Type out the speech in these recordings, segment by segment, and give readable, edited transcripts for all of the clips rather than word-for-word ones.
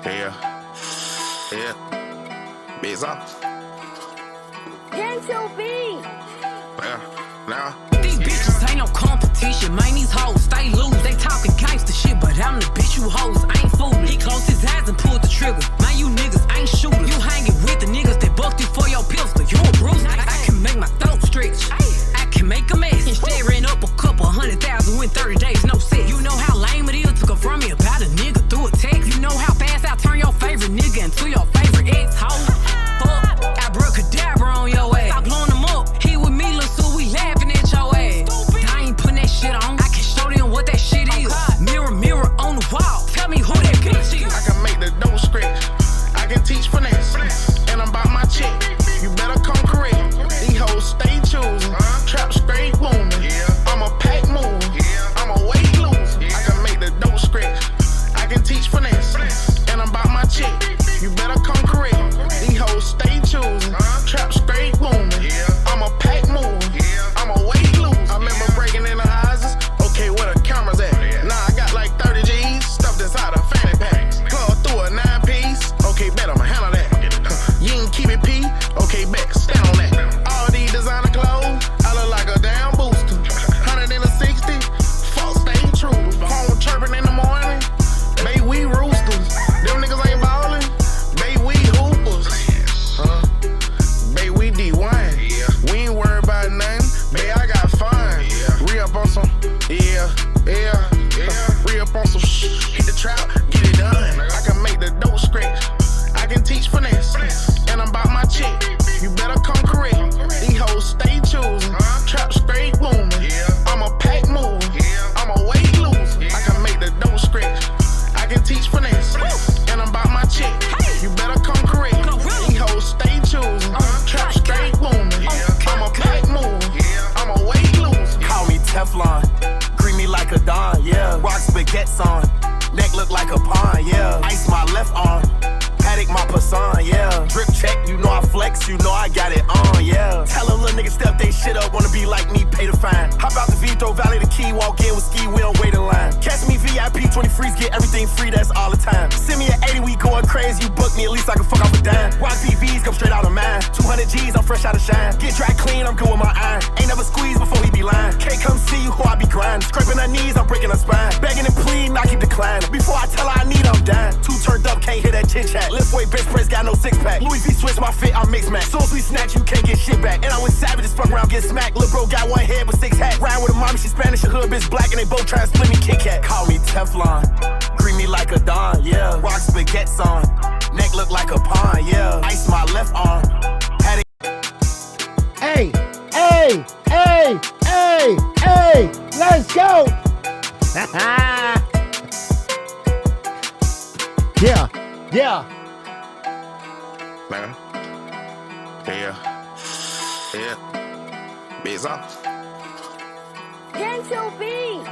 Yeah. Yeah. Biz off. Get your beat. Yeah. Now. These bitches ain't no competition, man. These hoes stay loose. They talking gangsta shit, but I'm the bitch you hoes ain't fooling. He closed his eyes and pulled the trigger. Man, you niggas ain't shooters. You hanging with the niggas that bucked you for your pistol. You a bruiser. I can make my throat stretch. I can make a mess. Instead, ran up a couple 100,000 in 30 days, no sex. You know how lame it is to confront me about a nigga through a text. You know how fast I turn your favorite nigga into your favorite ex-hoe. Fuck, abracadabra on your ass. Stop blowing them up. He with me, look, so we laughing at your ass. I ain't putting that shit on. I can show them what that shit is. Mirror, mirror on the wall. Tell me who that bitch is. I can make the dough scratch. I can teach finesse. And I'm about my check. You better come correct. These hoes stay choosing. Trap straight booming. I'm a pack move. I'm a weight loser. I can make the dough scratch. I can teach finesse. And I'm about my check. You better come correct. These hoes stay choosing. Trap straight booming. I'm a pack move. I'm a weight loser. I remember breaking in the houses. Okay, where the cameras at? Nah, I got like 30 G's stuffed inside a fanny pack. Plug through a 9-piece. Okay, bet I'ma handle that. You ain't keep it P. Okay, bet stand on that. All these designer clothes, I look like a damn booster. 160, fuck stay true. Phone chirping in the morning. Baby, we roosters. Them niggas ain't ballin'. Baby, we hoopers. Baby, we D1. We ain't worried about nothing. Baby, I got fun. Re-up on some, re-up on some hit the trap, get it done. I can make the dough scratch. I can teach finesse. And I'm about my check. You better come correct. These hoes stay choosing. Trap straight booming. I'm a pack move. I'm a weight loser. I can make the dough scratch. I can teach finesse. And I'm about my check. You better come correct. These hoes stay choosing. Trap straight booming. I'm a pack move. I'm a weight loser. Call me Teflon. Greet me like a Don, yeah. Rock spaghettis on. Neck look like a pond, yeah. Ice my left arm. Paddock my Passan, yeah. Drip check, you know I flex, you know I got it on, yeah. Tell a little nigga step they shit up, wanna be like me, pay the fine. Hop out the V, throw Valley the key, walk in with ski, we don't wait in line. Catch me VIP, 20 frees, get everything free, that's all the time. Send me an 80, we going crazy, you book me, at least I can fuck off a dime. Rock VVs, come straight out of mine. 200 G's, I'm fresh out of shine. Get dry clean, I'm good with my iron. Ain't never squeezed before he be lying. Can't come see you, who I be grinding. Scraping her knees, I'm breaking her spine. Begging and pleading, I keep declining. Before I tell her I need, I'm dying. Too turned up, can't hear that chit chat. Lift weight, bench press, got no six pack. Louis V switch my fit, I'm mixed match. Soon as we snatch, you can't get shit back. And I was savage, just fuck around, get smacked. Lil' bro got one head with 6 hats. Ride with a mommy, she Spanish, a hood bitch black, and they both try to split me Kit Kat. Call me Teflon, greet me like a Don, yeah. Rock spaghettis on, neck look like a pond, yeah. Ice my left arm, had it. Hey, hey, hey, hey, hey, let's go. Yeah, yeah. Now. Yeah. Biz off. Get your beat.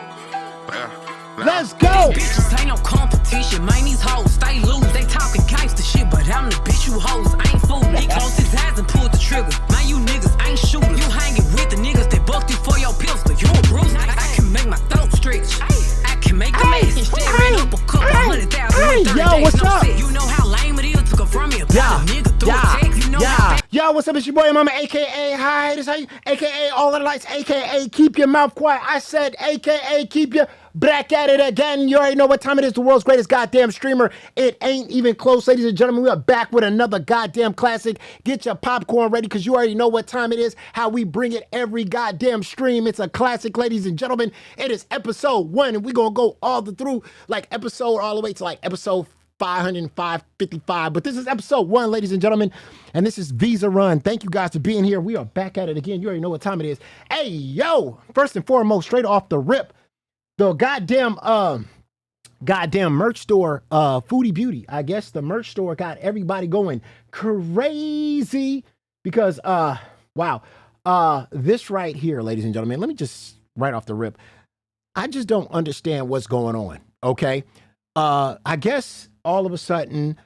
Let's go. These bitches ain't no competition, man. These hoes stay loose. They talking gangsta shit, but I'm the bitch you hoes ain't fooling. He closed his eyes and pulled the trigger. Man, you niggas ain't shooters. You hanging with the niggas that bucked you for your pistol. You a bruiser. I can make my throat stretch. I can make a mess. Instead, ran up a couple 100,000 in 30 yo, days, what's no up? sex. You know how lame it is to confront me about a nigga through a text. You know how Yo, what's up? It's your boy Mama, aka Hi. This how you, aka All of the Lights, aka Keep Your Mouth Quiet. I said, aka Keep Your Back at It Again. You already know what time it is. The world's greatest goddamn streamer. It ain't even close, ladies and gentlemen. We are back with another goddamn classic. Get your popcorn ready, because you already know what time it is. How we bring it every goddamn stream. It's a classic, ladies and gentlemen. It is episode 1, and we're gonna go all the through like episode all the way to like episode 505, 55. But this is episode 1, ladies and gentlemen, and this is Visa Run. Thank you guys for being here. We are back at it again. You already know what time it is. Hey, yo, first and foremost, straight off the rip, the goddamn merch store, Foodie Beauty. I guess the merch store got everybody going crazy because, wow, this right here, ladies and gentlemen, let me just, right off the rip, I just don't understand what's going on, okay? I guess all of a sudden,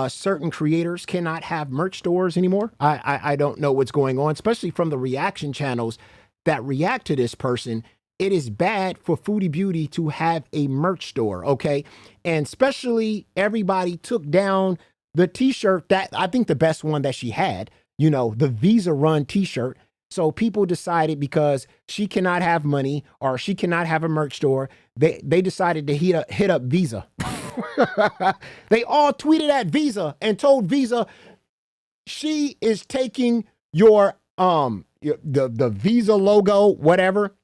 certain creators cannot have merch stores anymore. I don't know what's going on, especially from the reaction channels that react to this person. it is bad for Foodie Beauty to have a merch store, okay? And especially everybody took down the t-shirt that I think the best one that she had, you know, the Visa Run t-shirt. So people decided because she cannot have money or she cannot have a merch store, they decided to hit up Visa. They all tweeted at Visa and told Visa she is taking your the Visa logo, whatever.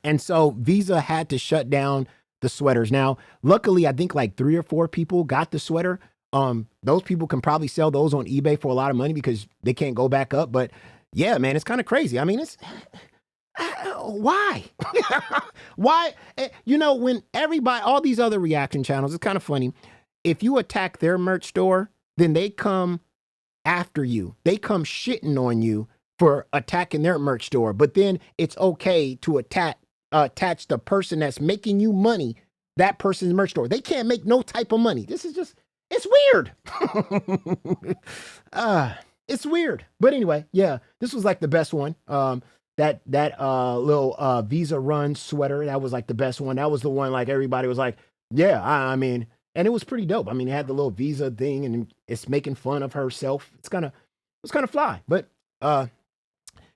And so Visa had to shut down the sweaters. Now, luckily, I think like 3 or 4 people got the sweater. Those people can probably sell those on eBay for a lot of money because they can't go back up. But yeah, man, it's kind of crazy. I mean, it's why? Why? You know, when everybody, all these other reaction channels, it's kind of funny. If you attack their merch store, then they come after you. They come shitting on you for attacking their merch store. But then it's okay to attach the person that's making you money, that person's merch store. They can't make no type of money. This is just, it's weird. It's weird. But anyway, yeah, this was like the best one. That little Visa Run sweater, that was like the best one. That was the one like everybody was like, yeah, I mean, and it was pretty dope. I mean, it had the little Visa thing and it's making fun of herself. It's kind of fly. But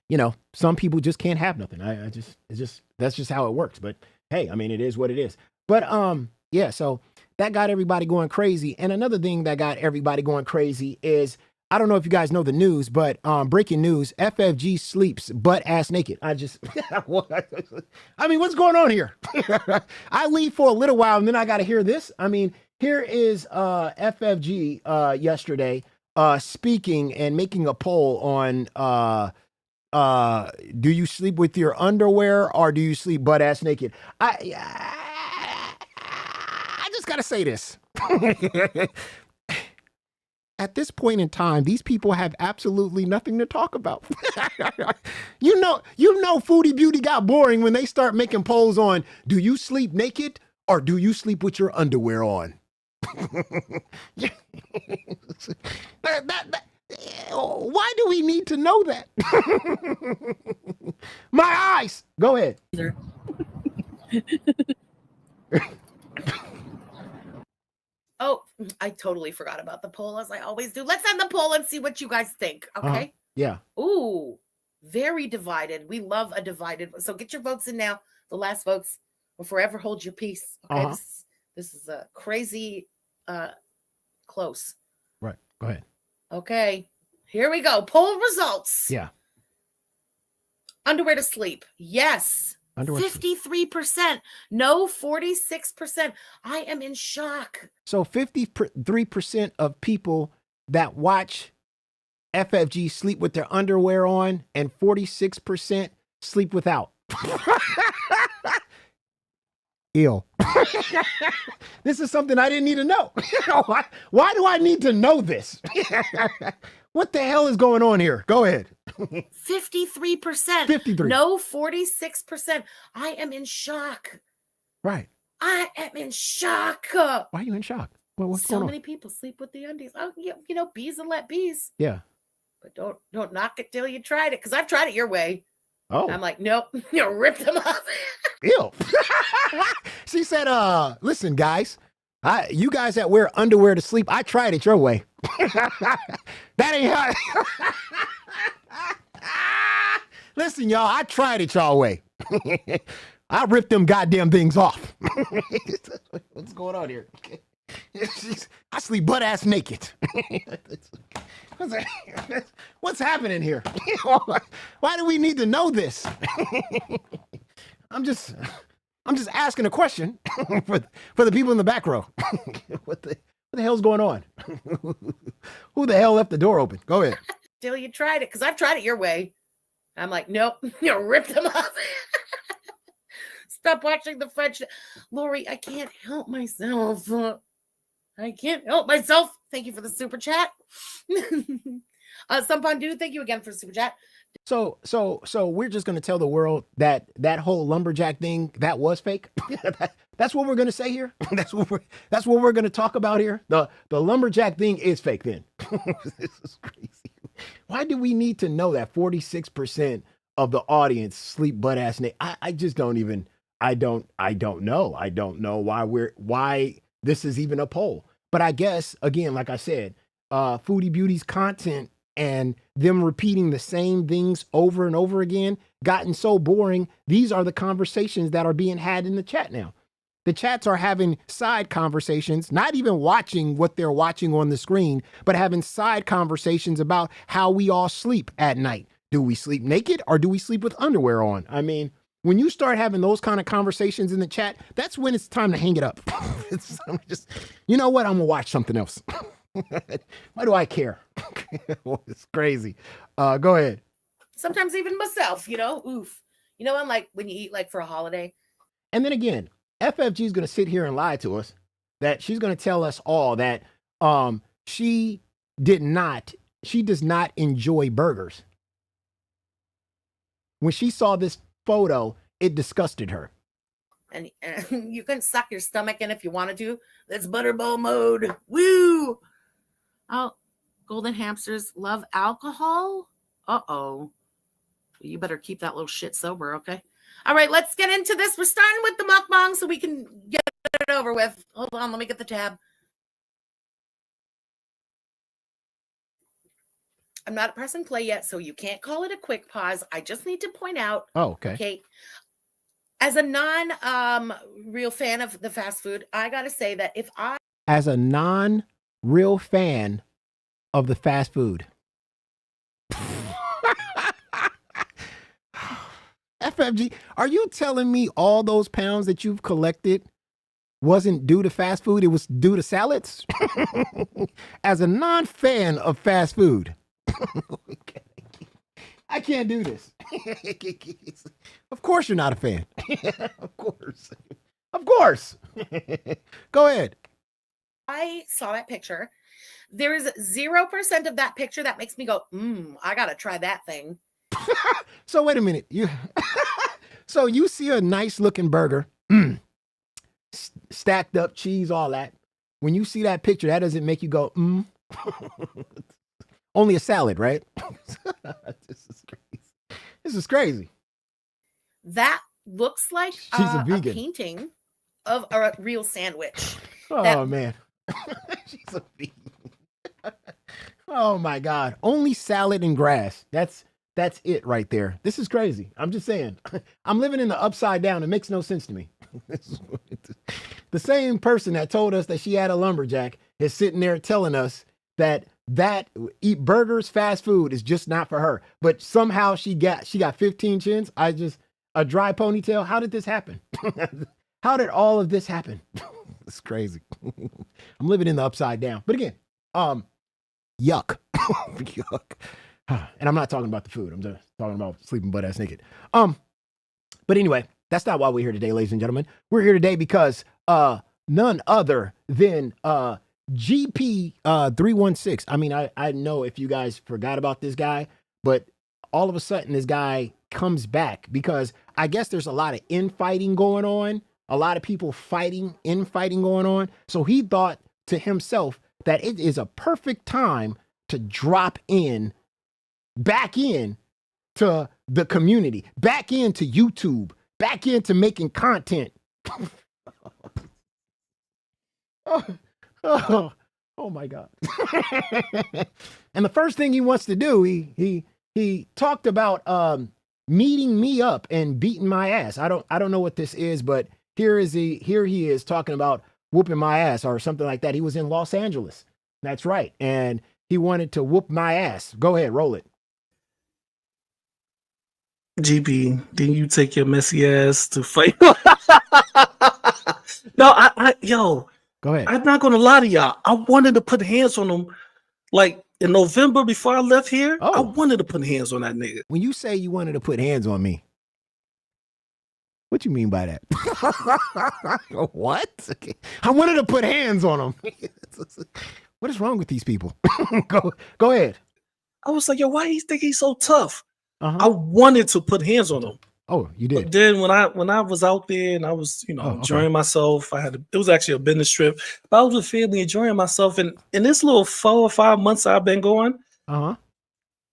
you know, some people just can't have nothing. That's just how it works. But hey, I mean, it is what it is. But yeah, so that got everybody going crazy. And another thing that got everybody going crazy is, I don't know if you guys know the news, but breaking news, FFG sleeps butt-ass naked. I mean, what's going on here? I leave for a little while and then I got to hear this. I mean, here is FFG yesterday speaking and making a poll on do you sleep with your underwear or do you sleep butt-ass naked? I just got to say this. At this point in time, these people have absolutely nothing to talk about. You know, Foodie Beauty got boring when they start making polls on, do you sleep naked or do you sleep with your underwear on? Why do we need to know that? My eyes. Go ahead. Oh, I totally forgot about the poll, as I always do. Let's end the poll and see what you guys think, okay? Yeah. Ooh, very divided. We love a divided. So get your votes in now. The last votes will forever hold your peace. Okay, this is a crazy close. Right. Go ahead. Okay, here we go. Poll results. Yeah. Underwear to sleep. Yes. 53%. No, 46%. I am in shock. So 53% of people that watch FFG sleep with their underwear on and 46% sleep without. Ill. This is something I didn't need to know. Why do I need to know this? What the hell is going on here? Go ahead. 53%. 53. No, 46%. I am in shock. Right. I am in shock. Why are you in shock? What's going on? So many people sleep with the undies. Oh, you know, bees will let bees. Yeah. But don't knock it till you tried it, because I've tried it your way. Oh. And I'm like, nope, you rip them off. Ew. She said, listen, guys, you guys that wear underwear to sleep, I tried it your way. That ain't how. Listen, y'all, I tried it y'all way. I ripped them goddamn things off. What's going on here? I sleep butt ass naked. What's happening here? Why do we need to know this? I'm just asking a question for the people in the back row. What the hell's going on? Who the hell left the door open? Go ahead. Till you tried it, because I've tried it your way. I'm like, nope, you rip them off. Stop watching the French. Lori, I can't help myself. I can't help myself. Thank you for the super chat. Sampandu, thank you again for the super chat. So we're just going to tell the world that whole lumberjack thing, that was fake. That's what we're going to say here. That's what we're going to talk about here. The lumberjack thing is fake then. This is crazy. Why do we need to know that 46% of the audience sleep butt ass naked? I just don't even I don't know. I don't know why this is even a poll. But I guess, again, like I said, Foodie Beauty's content and them repeating the same things over and over again gotten so boring. These are the conversations that are being had in the chat now. The chats are having side conversations, not even watching what they're watching on the screen, but having side conversations about how we all sleep at night. Do we sleep naked or do we sleep with underwear on? I mean, when you start having those kind of conversations in the chat, that's when it's time to hang it up. It's just, you know what? I'm gonna watch something else. Why do I care? It's crazy. Go ahead. Sometimes even myself, oof. I'm like when you eat like for a holiday. And then again, FFG is going to sit here and lie to us that she's going to tell us all that she does not enjoy burgers. When she saw this photo, it disgusted her. And you can suck your stomach in if you wanted to. That's butterball mode. Woo! Oh, golden hamsters love alcohol? Uh-oh. You better keep that little shit sober, okay? All right, let's get into this. We're starting with the mukbang so we can get it over with. Hold on, let me get the tab. I'm not pressing play yet, so you can't call it a quick pause. I just need to point out. Oh, okay. Okay. As a non-real fan of the fast food, I got to say that as a non-real fan of the fast food. FFG, are you telling me all those pounds that you've collected wasn't due to fast food? It was due to salads? As a non-fan of fast food. I can't do this. Of course you're not a fan. Of course. Of course. Go ahead. I saw that picture. There is 0% of that picture that makes me go, I got to try that thing. So wait a minute. So you see a nice looking burger, stacked up cheese, all that. When you see that picture, that doesn't make you go, Only a salad, right? This is crazy. That looks like she's a vegan. A painting of a real sandwich. Oh, man. She's a vegan. Oh, my God. Only salad and grass. That's it right there. This is crazy. I'm just saying. I'm living in the upside down. It makes no sense to me. The same person that told us that she had a lumberjack is sitting there telling us that eat burgers, fast food is just not for her. But somehow she got 15 chins. A dry ponytail. How did this happen? How did all of this happen? It's crazy. I'm living in the upside down. But again, yuck. Yuck. And I'm not talking about the food. I'm just talking about sleeping butt ass naked. But anyway, that's not why we're here today, ladies and gentlemen. We're here today because none other than GP 316. I mean, I know if you guys forgot about this guy, but all of a sudden this guy comes back because I guess there's a lot of infighting going on, a lot of people infighting going on. So he thought to himself that it is a perfect time to drop back in to the community, back into YouTube, back into making content. Oh my God. And the first thing he wants to do, he talked about meeting me up and beating my ass. I don't know what this is, but here he is talking about whooping my ass or something like that. He was in Los Angeles. That's right. And he wanted to whoop my ass. Go ahead, roll it. GB, didn't you take your messy ass to fight? No, yo. Go ahead. I'm not gonna lie to y'all. I wanted to put hands on him, like in November before I left here. I wanted to put hands on that nigga. When you say you wanted to put hands on me, what you mean by that? What? Okay. I wanted to put hands on him. What is wrong with these people? Go ahead. I was like, yo, why do you think he's so tough? I wanted to put hands on him. Oh, you did. But then when I was out there and I was, enjoying myself, it was actually a business trip. But I was with family enjoying myself, and in this little 4 or 5 months I've been going,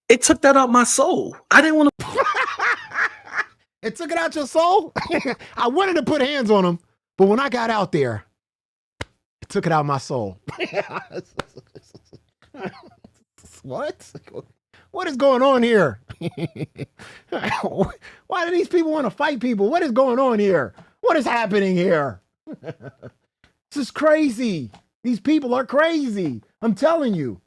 it took that out my soul. I didn't want to. It took it out your soul? I wanted to put hands on him, but when I got out there, it took it out of my soul. What? What is going on here? Why do these people want to fight people? What is going on here? What is happening here? This is crazy. These people are crazy. I'm telling you.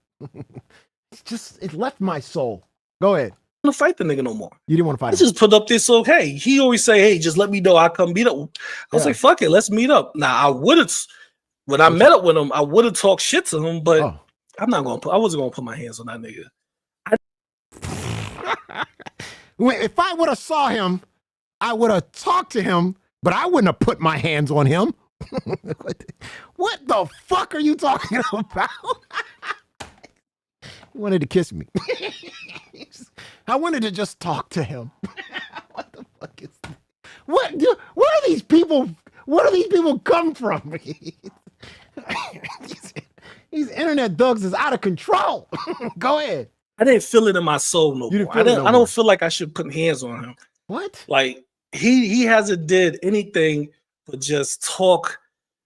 It left my soul. Go ahead. I don't fight the nigga no more. You didn't want to fight I him. just put up this, so hey, he always say, hey, just let me know, I'll come meet up. I was like, fuck it, let's meet up. Now I would have, when I met up with him, I would have talked shit to him, but I wasn't gonna put my hands on that nigga. If I would have saw him, I would have talked to him, but I wouldn't have put my hands on him. What the fuck are you talking about? He wanted to kiss me. I wanted to just talk to him. What the fuck is that? Where are these people? Where do these people come from? These internet thugs is out of control. Go ahead. I didn't feel it in my soul no more. I don't feel like I should put hands on him. What? Like he hasn't did anything but just talk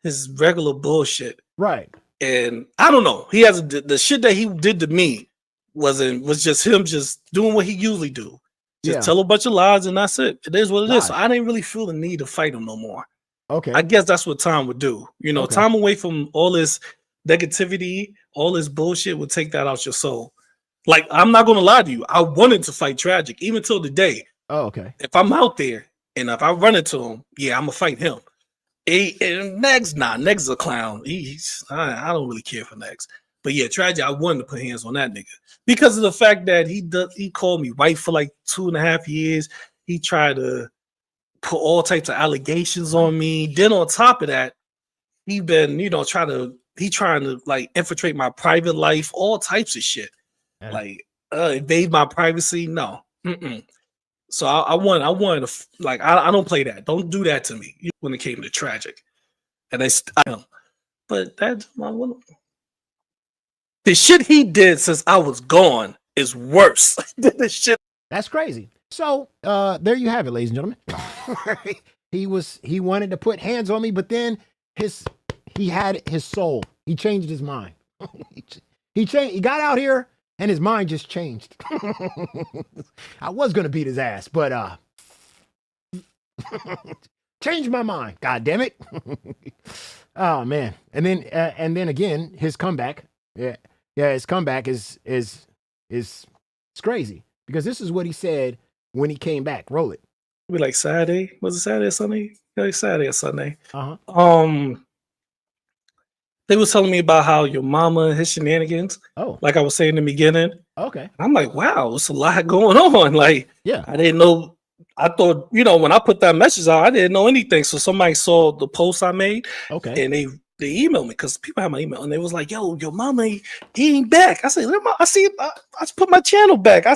his regular bullshit. Right. And I don't know. He hasn't the shit that he did to me was just him just doing what he usually do. Just tell a bunch of lies and that's it. It is what it is. So I didn't really feel the need to fight him no more. Okay. I guess that's what time would do. You know, time away from all this negativity, all this bullshit would take that out your soul. Like, I'm not gonna lie to you. I wanted to fight Tragic, even till today. Oh, okay. If I'm out there and if I run into him, yeah, I'm gonna fight him. And Negs, Negs is a clown. I don't really care for Negs. But yeah, Tragic, I wanted to put hands on that nigga because of the fact that he called me white for like 2.5 years. He tried to put all types of allegations on me. Then on top of that, he been, trying to like infiltrate my private life, all types of shit. Yeah. Like invade my privacy. No. So I wanted to, like, I don't play that. Don't do that to me when it came to Tragic. And but that's the shit he did since I was gone is worse than the shit. That's crazy. So there you have it, ladies and gentlemen. He wanted to put hands on me, but then he had his soul. He changed his mind. He got out here and his mind just changed. I was gonna beat his ass, but changed my mind. God damn it. Oh man. And then again, his comeback. Yeah, his comeback is crazy. Because this is what he said when he came back. Roll it. Be like Saturday. Was it Saturday or Sunday? Like Saturday or Sunday. They was telling me about how your mama, his shenanigans. Oh. Like I was saying in the beginning. Okay. I'm like, wow, it's a lot going on. Like, yeah, I didn't know. I thought, when I put that message out, I didn't know anything. So somebody saw the post I made. Okay. And they emailed me because people have my email and they was like, yo, your mama, he ain't back. I said, I just put my channel back. I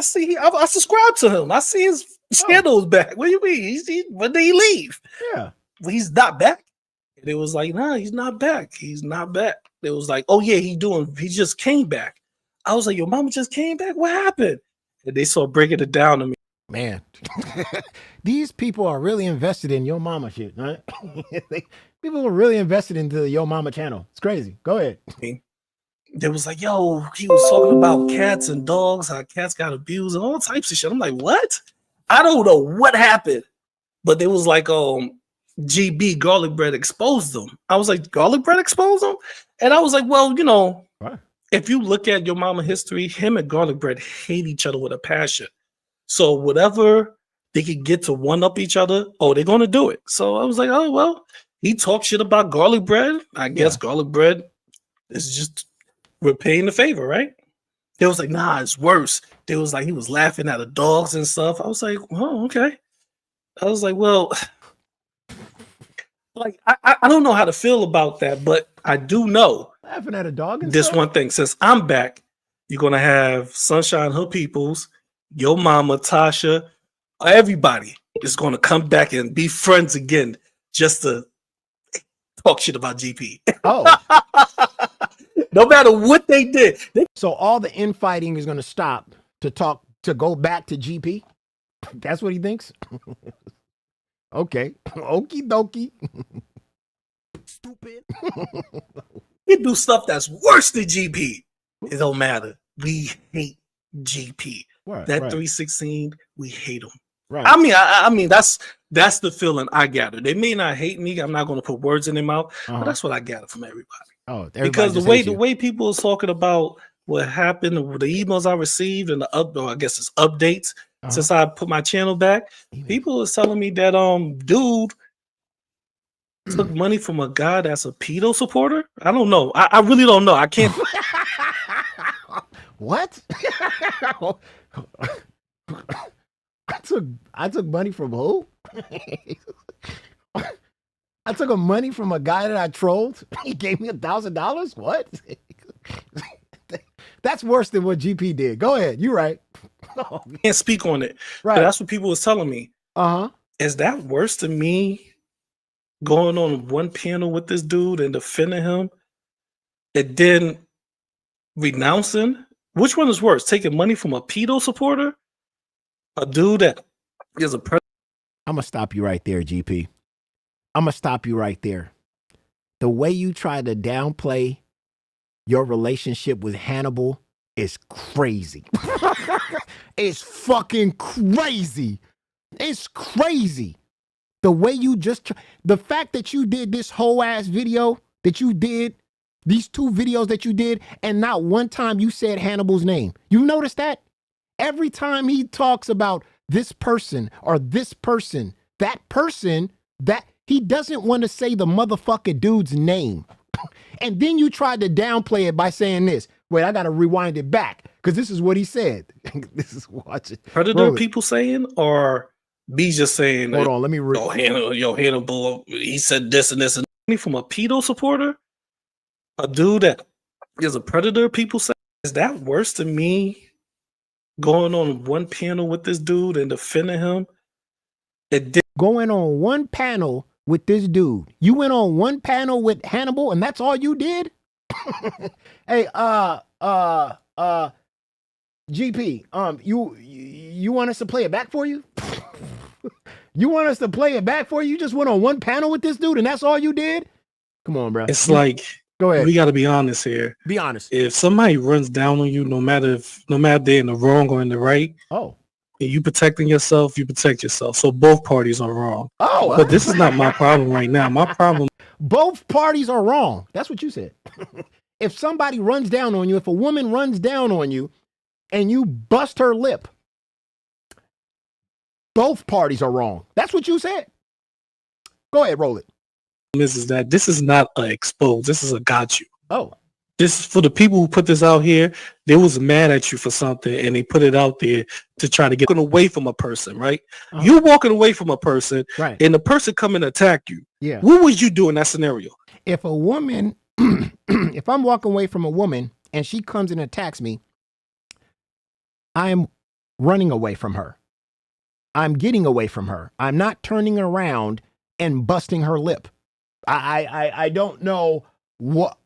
subscribe to him. I see his channel's back. What do you mean? When did he leave? Yeah. Well, he's not back. And it was like, nah, he's not back. He's not back. It was like, oh yeah, he just came back. I was like, your mama just came back? What happened? And they started breaking it down to me. Man, these people are really invested in your mama shit, right? People are really invested into the Yo Mama channel. It's crazy. Go ahead. They was like, yo, he was talking about cats and dogs, how cats got abused and all types of shit. I'm like, what? I don't know what happened. But they was like, GB Garlic Bread exposed them. I was like, Garlic Bread exposed them? And I was like, well, right. If you look at your mama history, him and Garlic Bread hate each other with a passion. So whatever they could get to one up each other, they're going to do it. So I was like, oh, well, he talked shit about Garlic Bread. I guess Garlic Bread is just repaying the favor, right? They was like, nah, it's worse. They was like, he was laughing at the dogs and stuff. I was like, oh, okay. I was like, well, like, I don't know how to feel about that, but I do know. Laughing at a dog and this stuff? One thing, since I'm back, you're going to have Sunshine Her Peoples, your mama, Tasha, everybody is going to come back and be friends again just to talk shit about GP. Oh. No matter what they did. So all the infighting is going to stop to go back to GP? That's what he thinks? Okay. Okie dokie. Stupid. We do stuff that's worse than GP. It don't matter. We hate GP. Right, That right. 316, we hate him. Right. I mean, that's the feeling I gather. They may not hate me. I'm not going to put words in their mouth, but that's what I gather from everybody. Oh, because the way people is talking about what happened, the emails I received, and I guess it's updates since I put my channel back. People is telling me that dude took money from a guy that's a pedo supporter. I don't know. I really don't know. I can't. What? I took money from who? I took money from a guy that I trolled. He gave me $1,000. What? That's worse than what GP did. Go ahead. You're right. Can't speak on it. Right. But that's what people was telling me. Is that worse than me going on one panel with this dude and defending him and then renouncing? Which one is worse? Taking money from a pedo supporter? A dude that is a president? I'm going to stop you right there, GP. I'm going to stop you right there. The way you try to downplay your relationship with Hannibal is crazy. It's fucking crazy. It's crazy. The way you the fact that you did this whole ass video that you did, these 2 videos that you did, and not one time you said Hannibal's name. You notice that? Every time he talks about this person or this person, that he doesn't want to say the motherfucking dude's name. And then you tried to downplay it by saying this. Wait, I got to rewind it back because this is what he said. This is watch it. Predator people saying, or me just saying? Hold on, let me Hannibal, he said this and this and from a pedo supporter, a dude that is a predator. People say, is that worse than me going on one panel with this dude and defending him? Going on one panel with this dude. You went on one panel with Hannibal and that's all you did? Hey, GP, you want us to play it back for you? You want us to play it back for you? You just went on one panel with this dude and that's all you did? Come on, bro. It's like, go ahead. We got to be honest here. Be honest. If somebody runs down on you, no matter they're in the wrong or in the right, and you protecting yourself, you protect yourself. So both parties are wrong. But this is not my problem right now. My problem. Both parties are wrong. That's what you said. If somebody runs down on you, if a woman runs down on you and you bust her lip, both parties are wrong. That's what you said. Go ahead, roll it. This is not a expose. This is a got you. This is for the people who put this out here. They was mad at you for something and they put it out there to try to get away from a person, right? You walking away from a person, right? And the person come and attack you. Yeah. What would you do in that scenario? If a woman, if I'm walking away from a woman and she comes and attacks me, I'm running away from her. I'm getting away from her. I'm not turning around and busting her lip. I don't know what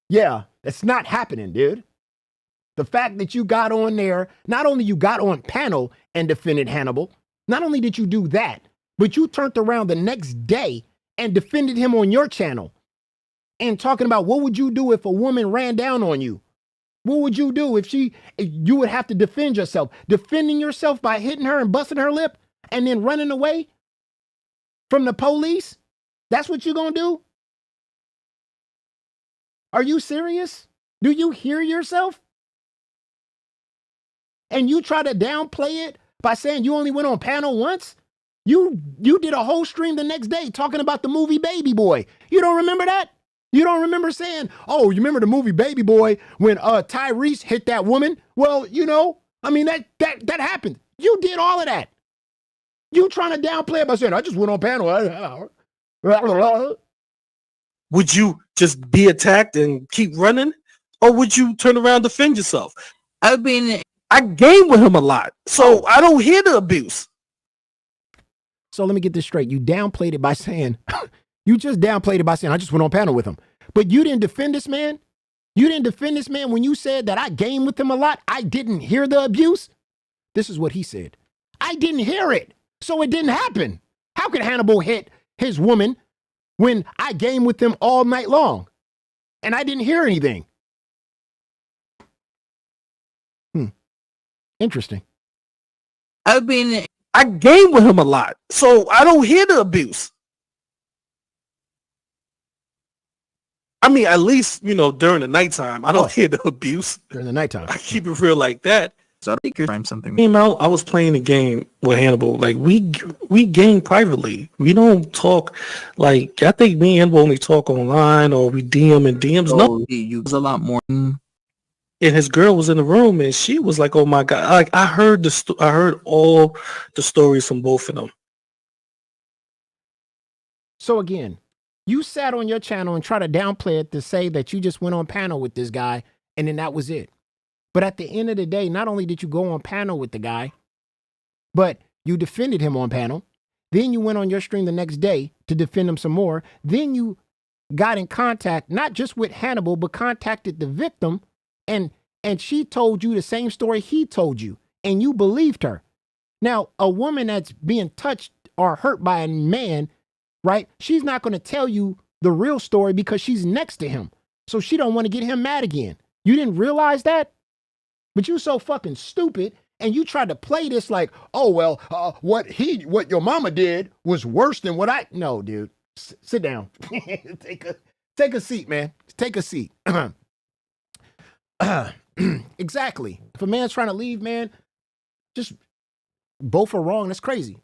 yeah, that's not happening, dude. The fact that you got on there, not only you got on panel and defended Hannibal, not only did you do that, but you turned around the next day and defended him on your channel and talking about what would you do if a woman ran down on you? What would you do if you would have to defend yourself? Defending yourself by hitting her and busting her lip and then running away from the police? That's what you're going to do? Are you serious? Do you hear yourself? And you try to downplay it by saying you only went on panel once? You did a whole stream the next day talking about the movie Baby Boy. You don't remember that? You don't remember saying, oh, you remember the movie Baby Boy when Tyrese hit that woman? Well, you know, I mean, that happened. You did all of that. You trying to downplay it by saying, I just went on panel. Would you just be attacked and keep running? Or would you turn around and defend yourself? I mean, I game with him a lot, so I don't hear the abuse. So let me get this straight. You downplayed it by saying, you just downplayed it by saying, I just went on panel with him. But you didn't defend this man? You didn't defend this man when you said that I game with him a lot? I didn't hear the abuse? This is what he said. I didn't hear it, so it didn't happen. How could Hannibal hit his woman when I game with him all night long and I didn't hear anything? Interesting. I game with him a lot, so I don't hear the abuse. I mean, at least, during the nighttime, I don't hear the abuse. During the nighttime. I keep it real like that. So I think you're trying something. Came out, I was playing a game with Hannibal. Like, we game privately. We don't talk, like, I think me and Hannibal only talk online, or we DM and DMs. No. You use a lot more. And his girl was in the room, and she was like, "Oh my God!" Like, I heard all the stories from both of them. So again, you sat on your channel and tried to downplay it to say that you just went on panel with this guy, and then that was it. But at the end of the day, not only did you go on panel with the guy, but you defended him on panel. Then you went on your stream the next day to defend him some more. Then you got in contact, not just with Hannibal, but contacted the victim. And she told you the same story he told you, and you believed her. Now, a woman that's being touched or hurt by a man, right? She's not going to tell you the real story because she's next to him. So she don't want to get him mad again. You didn't realize that? But you so fucking stupid, and you tried to play this like, oh, well, what your mama did was worse than what I... No, dude. Sit down. Take a seat, man. Take a seat. Exactly. If a man's trying to leave, man, just both are wrong. That's crazy.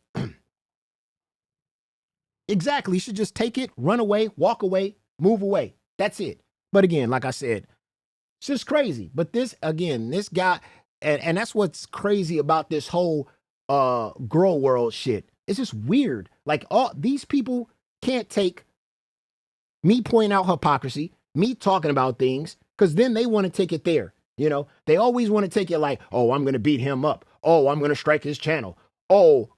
Exactly. You should just take it, run away, walk away, move away. That's it. But again, like I said, it's just crazy. But this guy, and that's what's crazy about this whole girl world shit. It's just weird. Like, all these people can't take me pointing out hypocrisy, me talking about things, because then they want to take it there. They always want to take it like, oh, I'm going to beat him up. Oh, I'm going to strike his channel. Oh,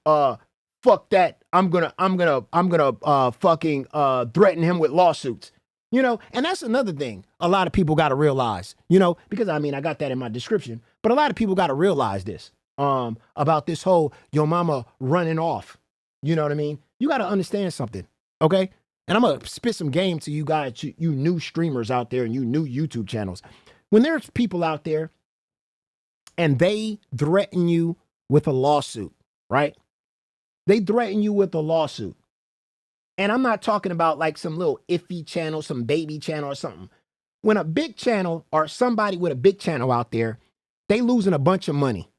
fuck that. I'm going to fucking threaten him with lawsuits. And that's another thing a lot of people got to realize, because I got that in my description, but a lot of people got to realize this about this whole your mama running off. You know what I mean? You got to understand something. Okay. And I'm going to spit some game to you guys, you new streamers out there and you new YouTube channels. When there's people out there and they threaten you with a lawsuit, right? They threaten you with a lawsuit. And I'm not talking about like some little iffy channel, some baby channel or something. When a big channel or somebody with a big channel out there, they losing a bunch of money.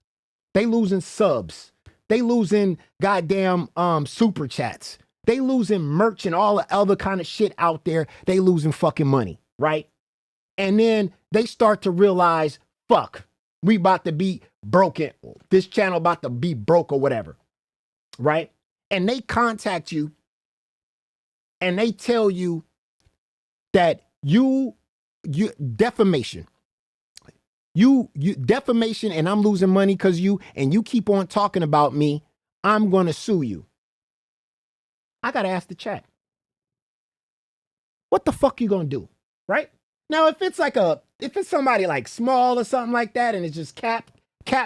They losing subs. They losing goddamn super chats. They losing merch and all the other kind of shit out there. They losing fucking money, right? And then they start to realize, fuck, we about to be broken. This channel about to be broke or whatever, right? And they contact you and they tell you that you defamation. You defamation and I'm losing money because you keep on talking about me. I'm going to sue you. I got to ask the chat. What the fuck you going to do? Right? Now, if it's somebody like small or something like that and it's just cap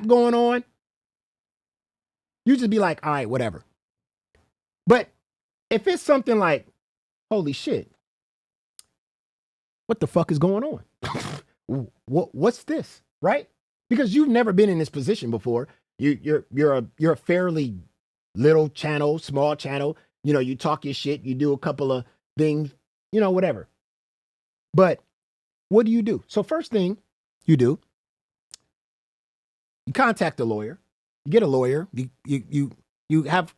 going on, you just be like, all right, whatever. But if it's something like, holy shit, what the fuck is going on? What's this? Right? Because you've never been in this position before. You're a fairly little channel, small channel. You talk your shit, you do a couple of things, whatever. But what do? So first thing you do, you contact a lawyer, you get a lawyer, you have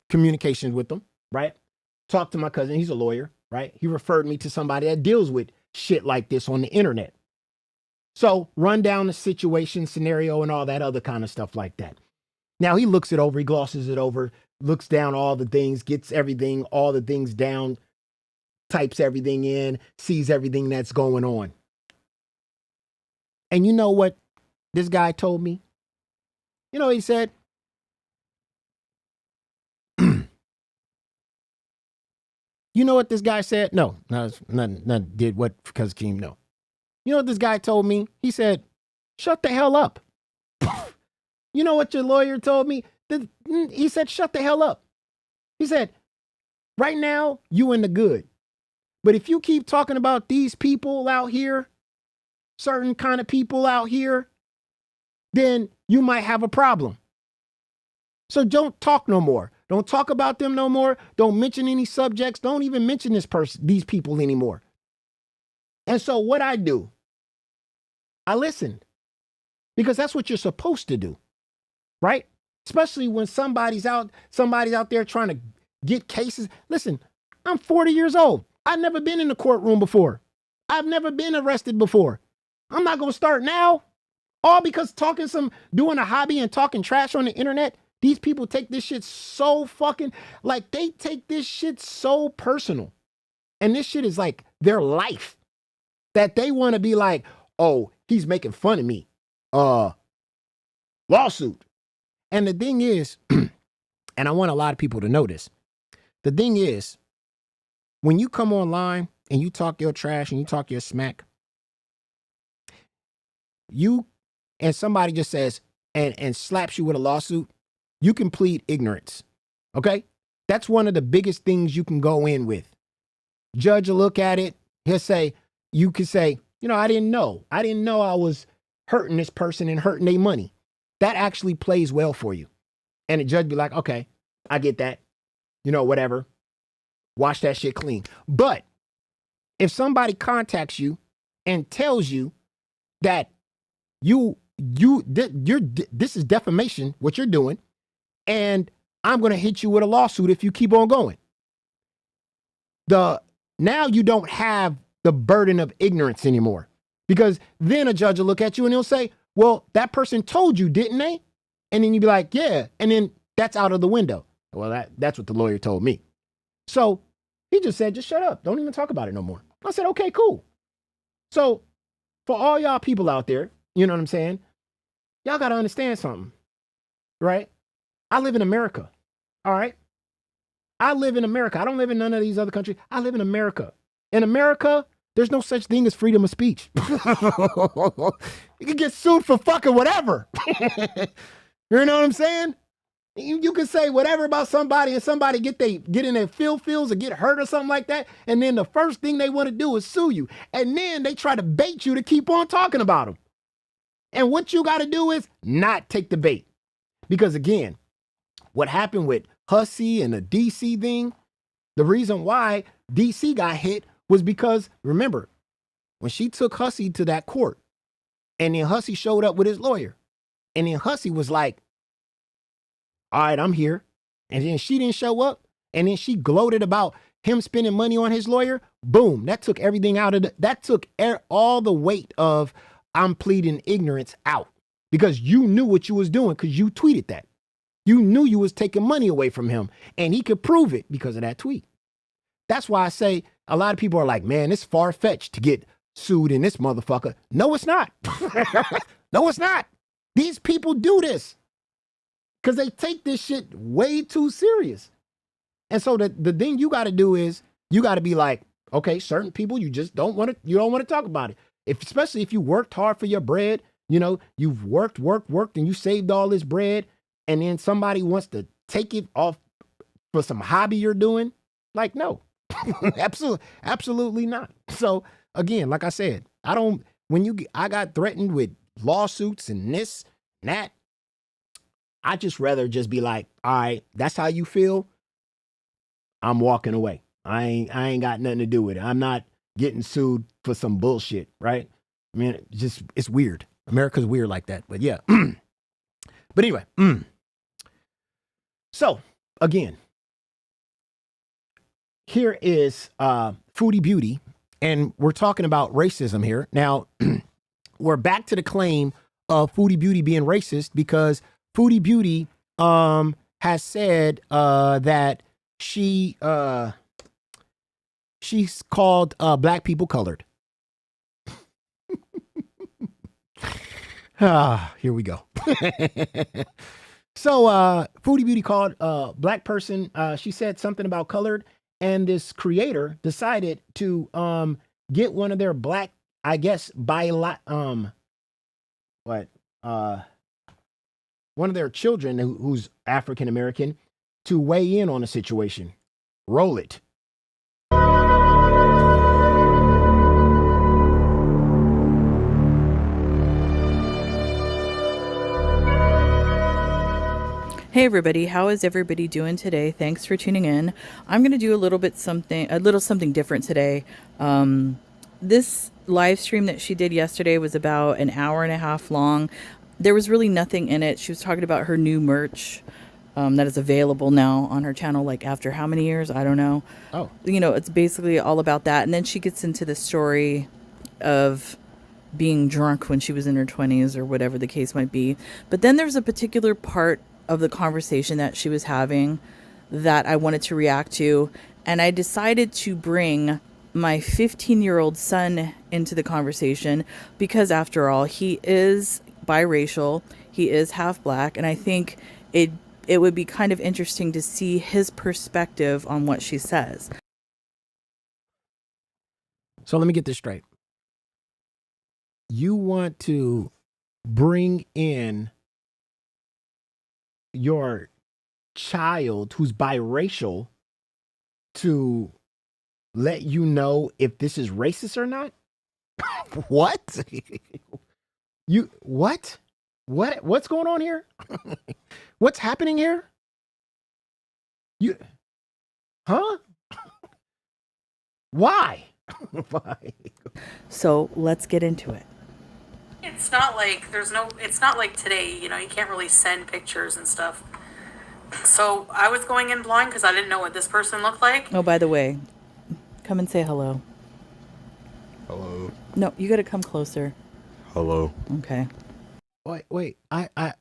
communications with them, right? Talk to my cousin, he's a lawyer, right? He referred me to somebody that deals with shit like this on the internet. So run down the situation, scenario, and all that other kind of stuff like that. Now he looks it over, he glosses it over, looks down all the things, gets everything, all the things down, types everything in, sees everything that's going on. And you know what this guy told me? You know what he said? You know what this guy said? No, not did what because Keem, no. You know what this guy told me? He said, shut the hell up. You know what your lawyer told me? He said, shut the hell up. He said, right now, you in the good. But if you keep talking about these people out here, certain kind of people out here, then you might have a problem. So don't talk no more. Don't talk about them no more. Don't mention any subjects. Don't even mention these people anymore. And so what I do, I listen, because that's what you're supposed to do, right? Especially when somebody's out there trying to get cases. Listen, I'm 40 years old. I've never been in the courtroom before. I've never been arrested before. I'm not going to start now. All because doing a hobby and talking trash on the internet. These people take this shit so fucking, like they take this shit so personal. And this shit is like their life. That they want to be like, oh, he's making fun of me. Lawsuit. And the thing is, and I want a lot of people to know this. The thing is, when you come online and you talk your trash and you talk your smack, and somebody just says, and slaps you with a lawsuit, you can plead ignorance. Okay? That's one of the biggest things you can go in with. Judge will look at it. You could say, I didn't know. I didn't know I was hurting this person and hurting their money. That actually plays well for you. And the judge be like, okay, I get that. Whatever. Wash that shit clean. But if somebody contacts you and tells you that this is defamation, what you're doing, and I'm going to hit you with a lawsuit if you keep on going. Now you don't have the burden of ignorance anymore, because then a judge will look at you and he'll say, well, that person told you, didn't they? And then you'd be like, yeah. And then that's out of the window. Well, that's what the lawyer told me. So he just said, just shut up. Don't even talk about it no more. I said, okay, cool. So for all y'all people out there, you know what I'm saying? Y'all got to understand something, right? I live in America. All right. I live in America. I don't live in none of these other countries. I live in America. In America, there's no such thing as freedom of speech. You can get sued for fucking whatever. You know what I'm saying? You can say whatever about somebody and somebody get in their feels or get hurt or something like that. And then the first thing they want to do is sue you. And then they try to bait you to keep on talking about them. And what you got to do is not take the bait. Because again, what happened with Hussey and the DC thing, the reason why DC got hit was because, remember, when she took Hussey to that court, and then Hussey showed up with his lawyer, and then Hussey was like, all right, I'm here. And then she didn't show up, and then she gloated about him spending money on his lawyer. Boom, that took everything out of that took all the weight of I'm pleading ignorance out, because you knew what you was doing, because you tweeted that. You knew you was taking money away from him, and he could prove it because of that tweet. That's why I say a lot of people are like, man, it's far-fetched to get sued in this motherfucker. No, it's not. No, it's not. These people do this because they take this shit way too serious. And so the thing you got to do is you got to be like, okay, certain people you just don't want to talk about it. Especially if you worked hard for your bread, you've worked, and you saved all this bread, and then somebody wants to take it off for some hobby you're doing. Like, no, absolutely not. So again, like I said, I got threatened with lawsuits and this and that. I just rather just be like, all right, that's how you feel. I'm walking away. I ain't got nothing to do with it. I'm not getting sued for some bullshit, right? I mean, it's weird. America's weird like that, but yeah. But anyway, so again, here is Foodie Beauty, and we're talking about racism here. Now, we're back to the claim of Foodie Beauty being racist, because Foodie Beauty has said that she's called black people colored. Here we go. So Foodie Beauty called black person. She said something about colored, and this creator decided to get one of their black, I guess, one of their children who's African American to weigh in on a situation. Roll it. Hey everybody, how is everybody doing today? Thanks for tuning in. I'm going to do a little something different today. This live stream that she did yesterday was about an hour and a half long. There was really nothing in it. She was talking about her new merch that is available now on her channel, like after how many years? I don't know. Oh. You know, it's basically all about that. And then she gets into the story of being drunk when she was in her 20s or whatever the case might be. But then there's a particular part of the conversation that she was having that I wanted to react to. And I decided to bring my 15-year-old son into the conversation because, after all, he is biracial. He is half black. And I think it would be kind of interesting to see his perspective on what she says. So let me get this straight. You want to bring in your child who's biracial to let you know if this is racist or not? What? What's going on here? What's happening here? Huh? Why? Why? So let's get into it. It's not like it's not like today, you know, you can't really send pictures and stuff. So I was going in blind because I didn't know what this person looked like. Oh, by the way, come and say hello. Hello. No, you got to come closer. Hello. Okay. Wait.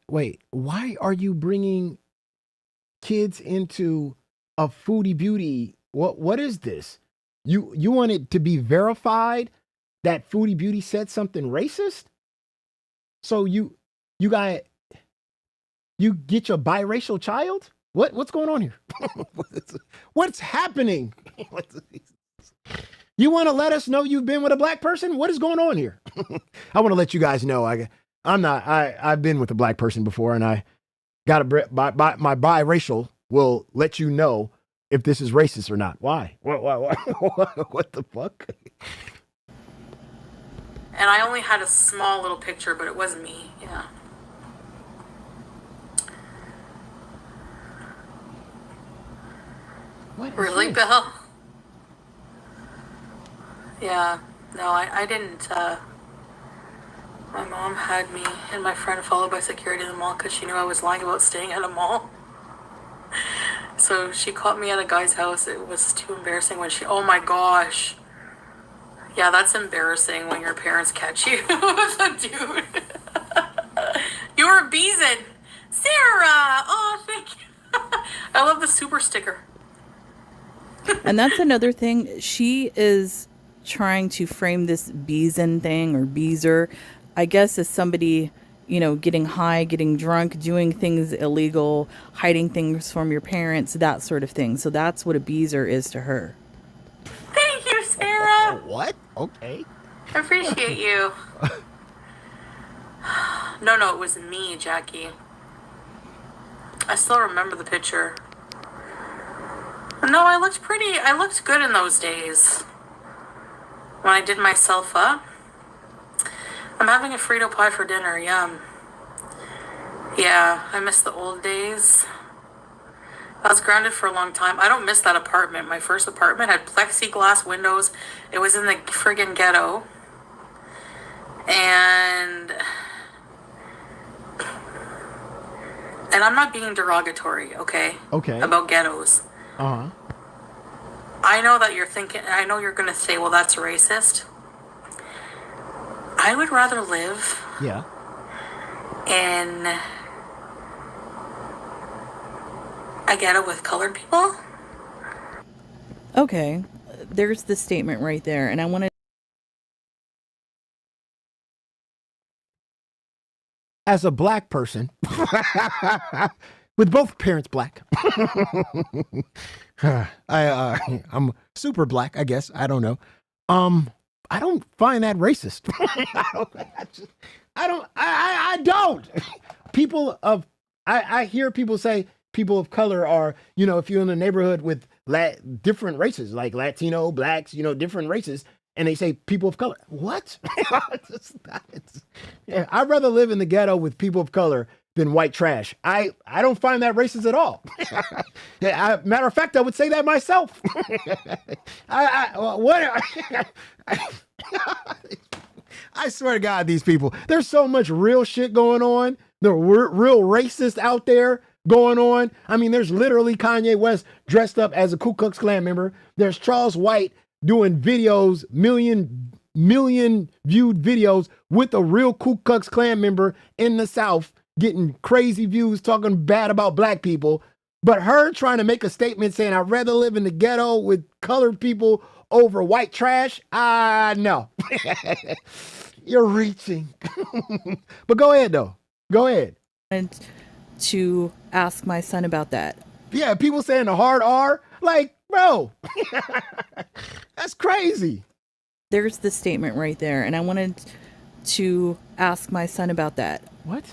Wait. Why are you bringing kids into a Foodie Beauty? What is this? You want it to be verified that Foodie Beauty said something racist? So you get your biracial child? What's going on here? What's happening? You want to let us know you've been with a black person? What is going on here? I want to let you guys know I've been with a black person before, and I got my biracial will let you know if this is racist or not. Why? What the fuck? And I only had a small little picture, but it wasn't me. Yeah. What really, this? Bill? Yeah. No, I didn't. My mom had me and my friend followed by security in the mall because she knew I was lying about staying at a mall. So she caught me at a guy's house. It was too embarrassing when oh my gosh. Yeah, that's embarrassing when your parents catch you with a dude. You were a Beeson. Sarah! Oh, thank you. I love the super sticker. And that's another thing. She is trying to frame this Beeson thing or Beezer, I guess, as somebody, you know, getting high, getting drunk, doing things illegal, hiding things from your parents, that sort of thing. So that's what a Beezer is to her. Thank you, Sarah. What? Okay. I appreciate you. No, it was me, Jackie. I still remember the picture. No, I looked good in those days. When I did myself up. I'm having a Frito pie for dinner, yum. Yeah, I miss the old days. I was grounded for a long time. I don't miss that apartment. My first apartment had plexiglass windows. It was in the friggin' ghetto. And I'm not being derogatory, okay? Okay. About ghettos. Uh-huh. I know that I know you're gonna say, well, that's racist. I would rather live in a ghetto with colored people. Okay, there's the statement right there. And I want to... As a black person, with both parents black, I'm super black, I guess. I don't know. I don't find that racist. I don't. People of I hear people say people of color are, if you're in a neighborhood with different races, like Latino, blacks, different races, and they say people of color. What? Yeah, I'd rather live in the ghetto with people of color than white trash. I don't find that racist at all. Matter of fact, I would say that myself. I swear to God, these people, there's so much real shit going on. There are real racists out there going on. I mean, there's literally Kanye West dressed up as a Ku Klux Klan member. There's Charles White doing videos, million viewed videos with a real Ku Klux Klan member in the South, getting crazy views, talking bad about black people. But her trying to make a statement saying, I'd rather live in the ghetto with colored people over white trash. No. You're reaching. But go ahead, though. Go ahead. And to ask my son about that. Yeah, people saying the hard R. Like, bro, that's crazy. There's the statement right there. And I wanted to ask my son about that. What?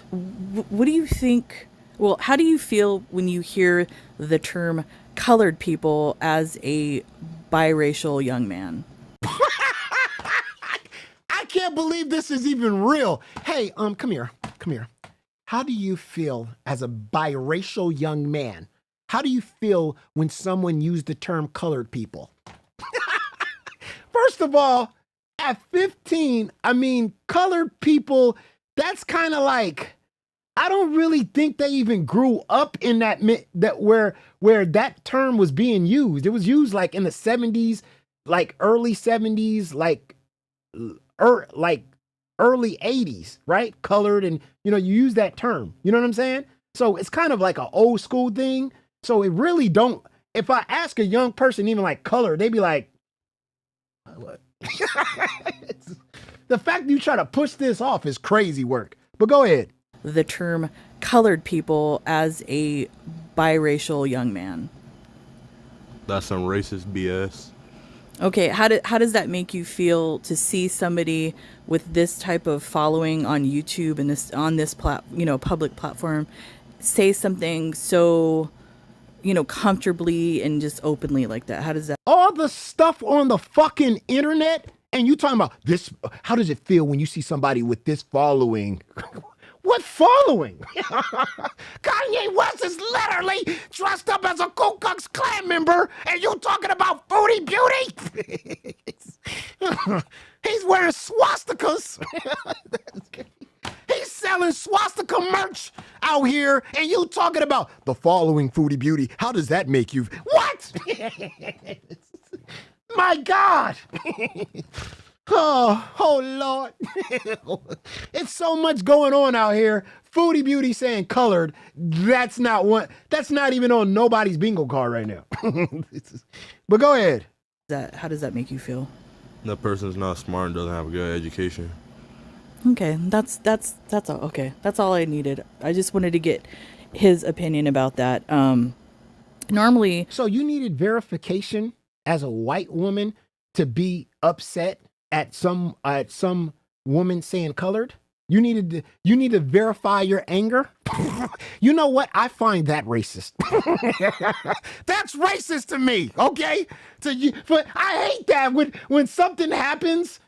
What do you think? Well, how do you feel when you hear the term colored people as a biracial young man? I can't believe this is even real. Hey, come here. How do you feel as a biracial young man? How do you feel when someone used the term colored people? First of all, at 15, I mean, colored people, that's kind of like, I don't really think they even grew up in that where that term was being used. It was used like in the 70s, like early 70s, like early 80s, right? Colored, and you use that term. You know what I'm saying? So it's kind of like an old school thing. So it really don't. If I ask a young person even like color, they'd be like, what? The fact that you try to push this off is crazy work. But go ahead. The term colored people as a biracial young man. That's some racist BS. Okay, how does that make you feel to see somebody with this type of following on YouTube and this public platform say something so comfortably and just openly like that? How does that? All the stuff on the fucking internet, and you talking about this? How does it feel when you see somebody with this following? What following? Kanye West is literally dressed up as a Ku Klux Klan member, and you talking about Foodie Beauty? He's wearing swastikas. He's selling swastika merch out here, and you talking about the following Foodie Beauty. How does that make you? What? My God. Oh Lord. It's so much going on out here. Foodie Beauty saying colored. That's not even on nobody's bingo card right now. But go ahead. How does that make you feel? That person's not smart and doesn't have a good education. Okay, that's all. Okay, that's all I needed. I just wanted to get his opinion about that. Normally, so you needed verification as a white woman to be upset at some woman saying colored? You need to verify your anger? You know what? I find that racist. That's racist to me, okay? But I hate that when something happens,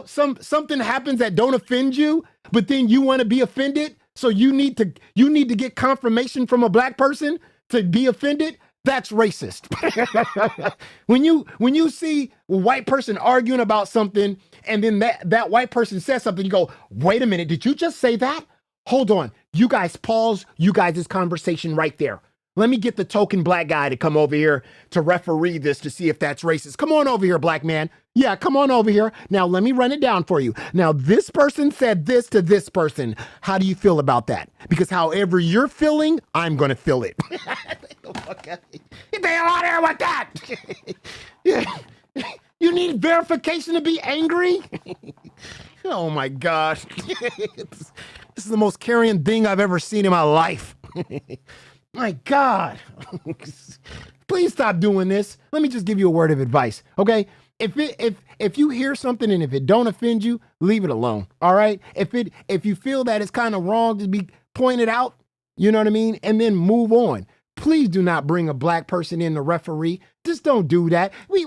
something happens that don't offend you, but then you want to be offended, so you need to get confirmation from a black person to be offended. That's racist. When you see a white person arguing about something and then that white person says something, you go, wait a minute, did you just say that? Hold on. You guys pause you guys' conversation right there. Let me get the token black guy to come over here to referee this to see if that's racist. Come on over here, black man. Yeah, come on over here. Now, let me run it down for you. Now, this person said this to this person. How do you feel about that? Because however you're feeling, I'm going to feel it. Get the hell out of here with that. Yeah. You need verification to be angry? Oh, my gosh. This is the most carrying thing I've ever seen in my life. My God. Please stop doing this. Let me just give you a word of advice, okay? If you hear something and if it don't offend you, leave it alone. All right? If you feel that it's kind of wrong to be pointed out, You know what I mean? And then move on. Please do not bring a black person in the referee. Just don't do that. We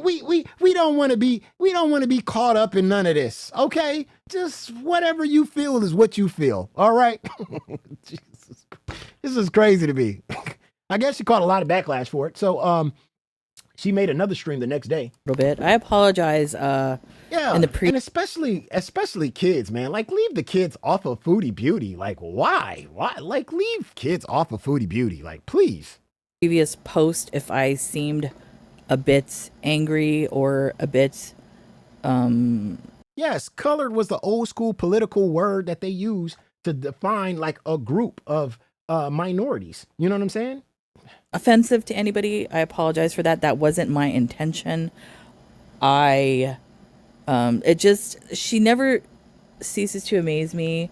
don't want to be caught up in none of this. Okay? Just whatever you feel is what you feel. All right? Jesus. This is crazy to me. I guess she caught a lot of backlash for it. So she made another stream the next day. A little bit. I apologize. Yeah, in the and especially kids, man. Like, leave the kids off of Foodie Beauty. Like, why? Like, leave kids off of Foodie Beauty. Like, please. Previous post, if I seemed a bit angry or a bit, Yes, colored was the old school political word that they use to define like a group of minorities. You know what I'm saying? offensive to anybody, I apologize for that. That wasn't my intention. She never ceases to amaze me,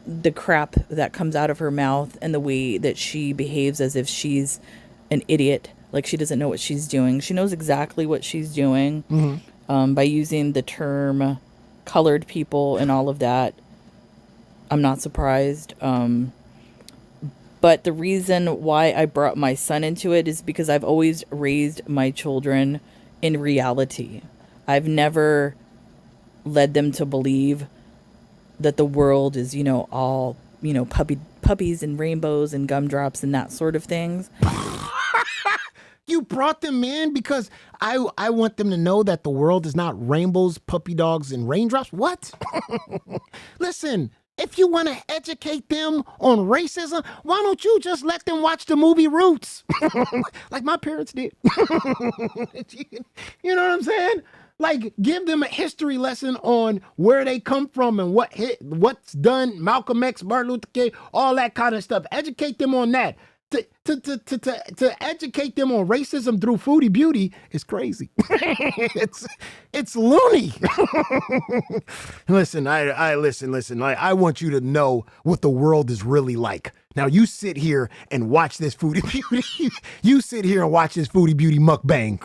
the crap that comes out of her mouth and the way that she behaves as if she's an idiot, like she doesn't know what she's doing. She knows exactly what she's doing. By using the term colored people and all of that. I'm not surprised. But the reason why I brought my son into it is because I've always raised my children in reality. I've never led them to believe that the world is, all, puppies and rainbows and gumdrops and that sort of things. You brought them in because I want them to know that the world is not rainbows, puppy dogs, and raindrops. What? Listen, if you want to educate them on racism, why don't you just let them watch the movie Roots? Like my parents did. You know what I'm saying? Like, give them a history lesson on where they come from and what's done, Malcolm X, Martin Luther King, all that kind of stuff. Educate them on that. To educate them on racism through Foodie Beauty is crazy. It's loony. Listen, I want you to know what the world is really like. Now you sit here and watch this Foodie Beauty. You sit here and watch this Foodie Beauty mukbang.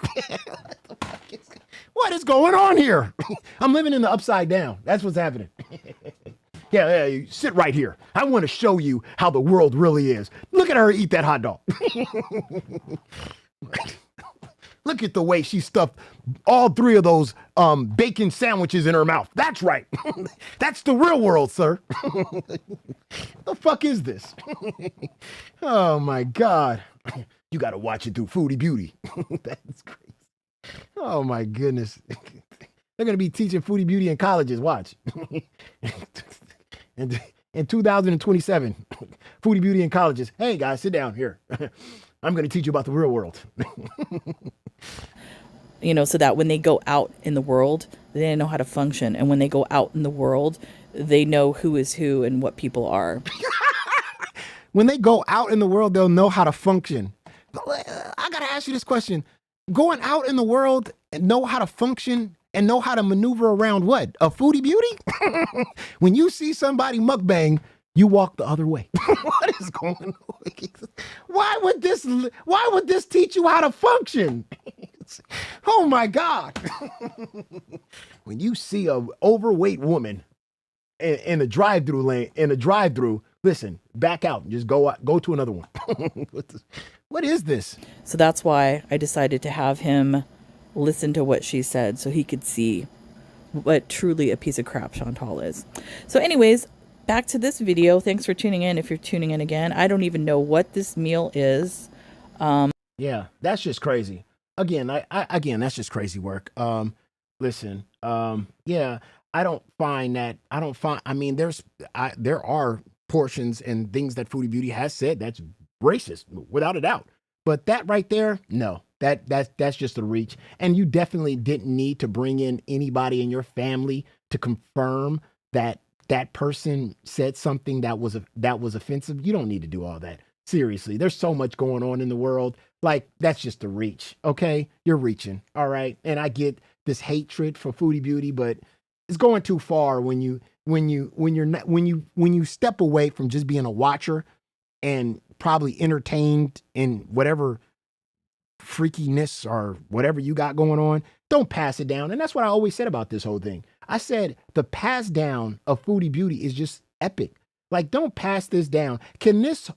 What is going on here? I'm living in the upside down. That's what's happening. Yeah, you sit right here. I want to show you how the world really is. Look at her eat that hot dog. Look at the way she stuffed all three of those bacon sandwiches in her mouth. That's right. That's the real world, sir. The fuck is this? Oh, my God. You got to watch it through Foodie Beauty. That's crazy. Oh, my goodness. They're going to be teaching Foodie Beauty in colleges. Watch. And in 2027, Foodie Beauty in colleges. Hey, guys, sit down here. I'm going to teach you about the real world. So that when they go out in the world, they know how to function. And when they go out in the world, they know who is who and what people are. When they go out in the world, they'll know how to function. I got to ask you this question. Going out in the world and know how to function and know how to maneuver around what? A Foodie Beauty? When you see somebody mukbang, you walk the other way. What is going on? Why would this teach you how to function? Oh my God. When you see a overweight woman in a drive-through lane, listen, back out and just go to another one. What is this? So that's why I decided to have him listen to what she said so he could see what truly a piece of crap Chantal is. So anyways, back to this video. Thanks for tuning in. If you're tuning in again, I don't even know what this meal is. Yeah, that's just crazy. Again, that's just crazy work. Listen, yeah, there are portions and things that Foodie Beauty has said that's racist, without a doubt. But that right there, no. That's just a reach. And you definitely didn't need to bring in anybody in your family to confirm that that person said something that was offensive. You don't need to do all that. Seriously, there's so much going on in the world. Like, that's just a reach. Okay, you're reaching. All right, and I get this hatred for Foodie Beauty, but it's going too far when you step away from just being a watcher and probably entertained in whatever freakiness or whatever you got going on. Don't pass it down. And that's what I always said about this whole thing. I said the pass down of Foodie Beauty is just epic. Like, don't pass this down. Can this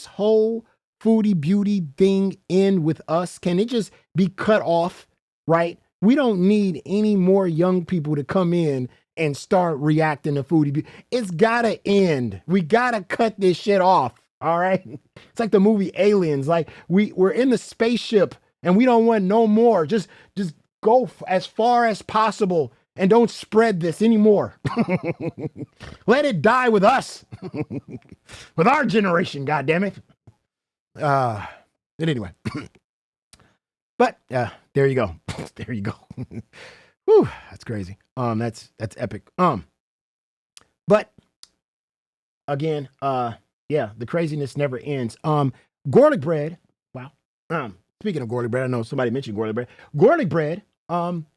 whole Foodie Beauty thing end with us? Can it just be cut off, right? We don't need any more young people to come in and start reacting to Foodie Beauty. It's gotta end. We gotta cut this shit off, all right? It's like the movie Aliens. Like, we're in the spaceship and we don't want no more. Just go as far as possible and don't spread this anymore. Let it die with us. With our generation, goddammit. But anyway. But there you go. There you go. Whew, that's crazy. That's epic. But again, yeah, the craziness never ends. Garlic bread. Wow. Speaking of garlic bread, I know somebody mentioned garlic bread. Garlic bread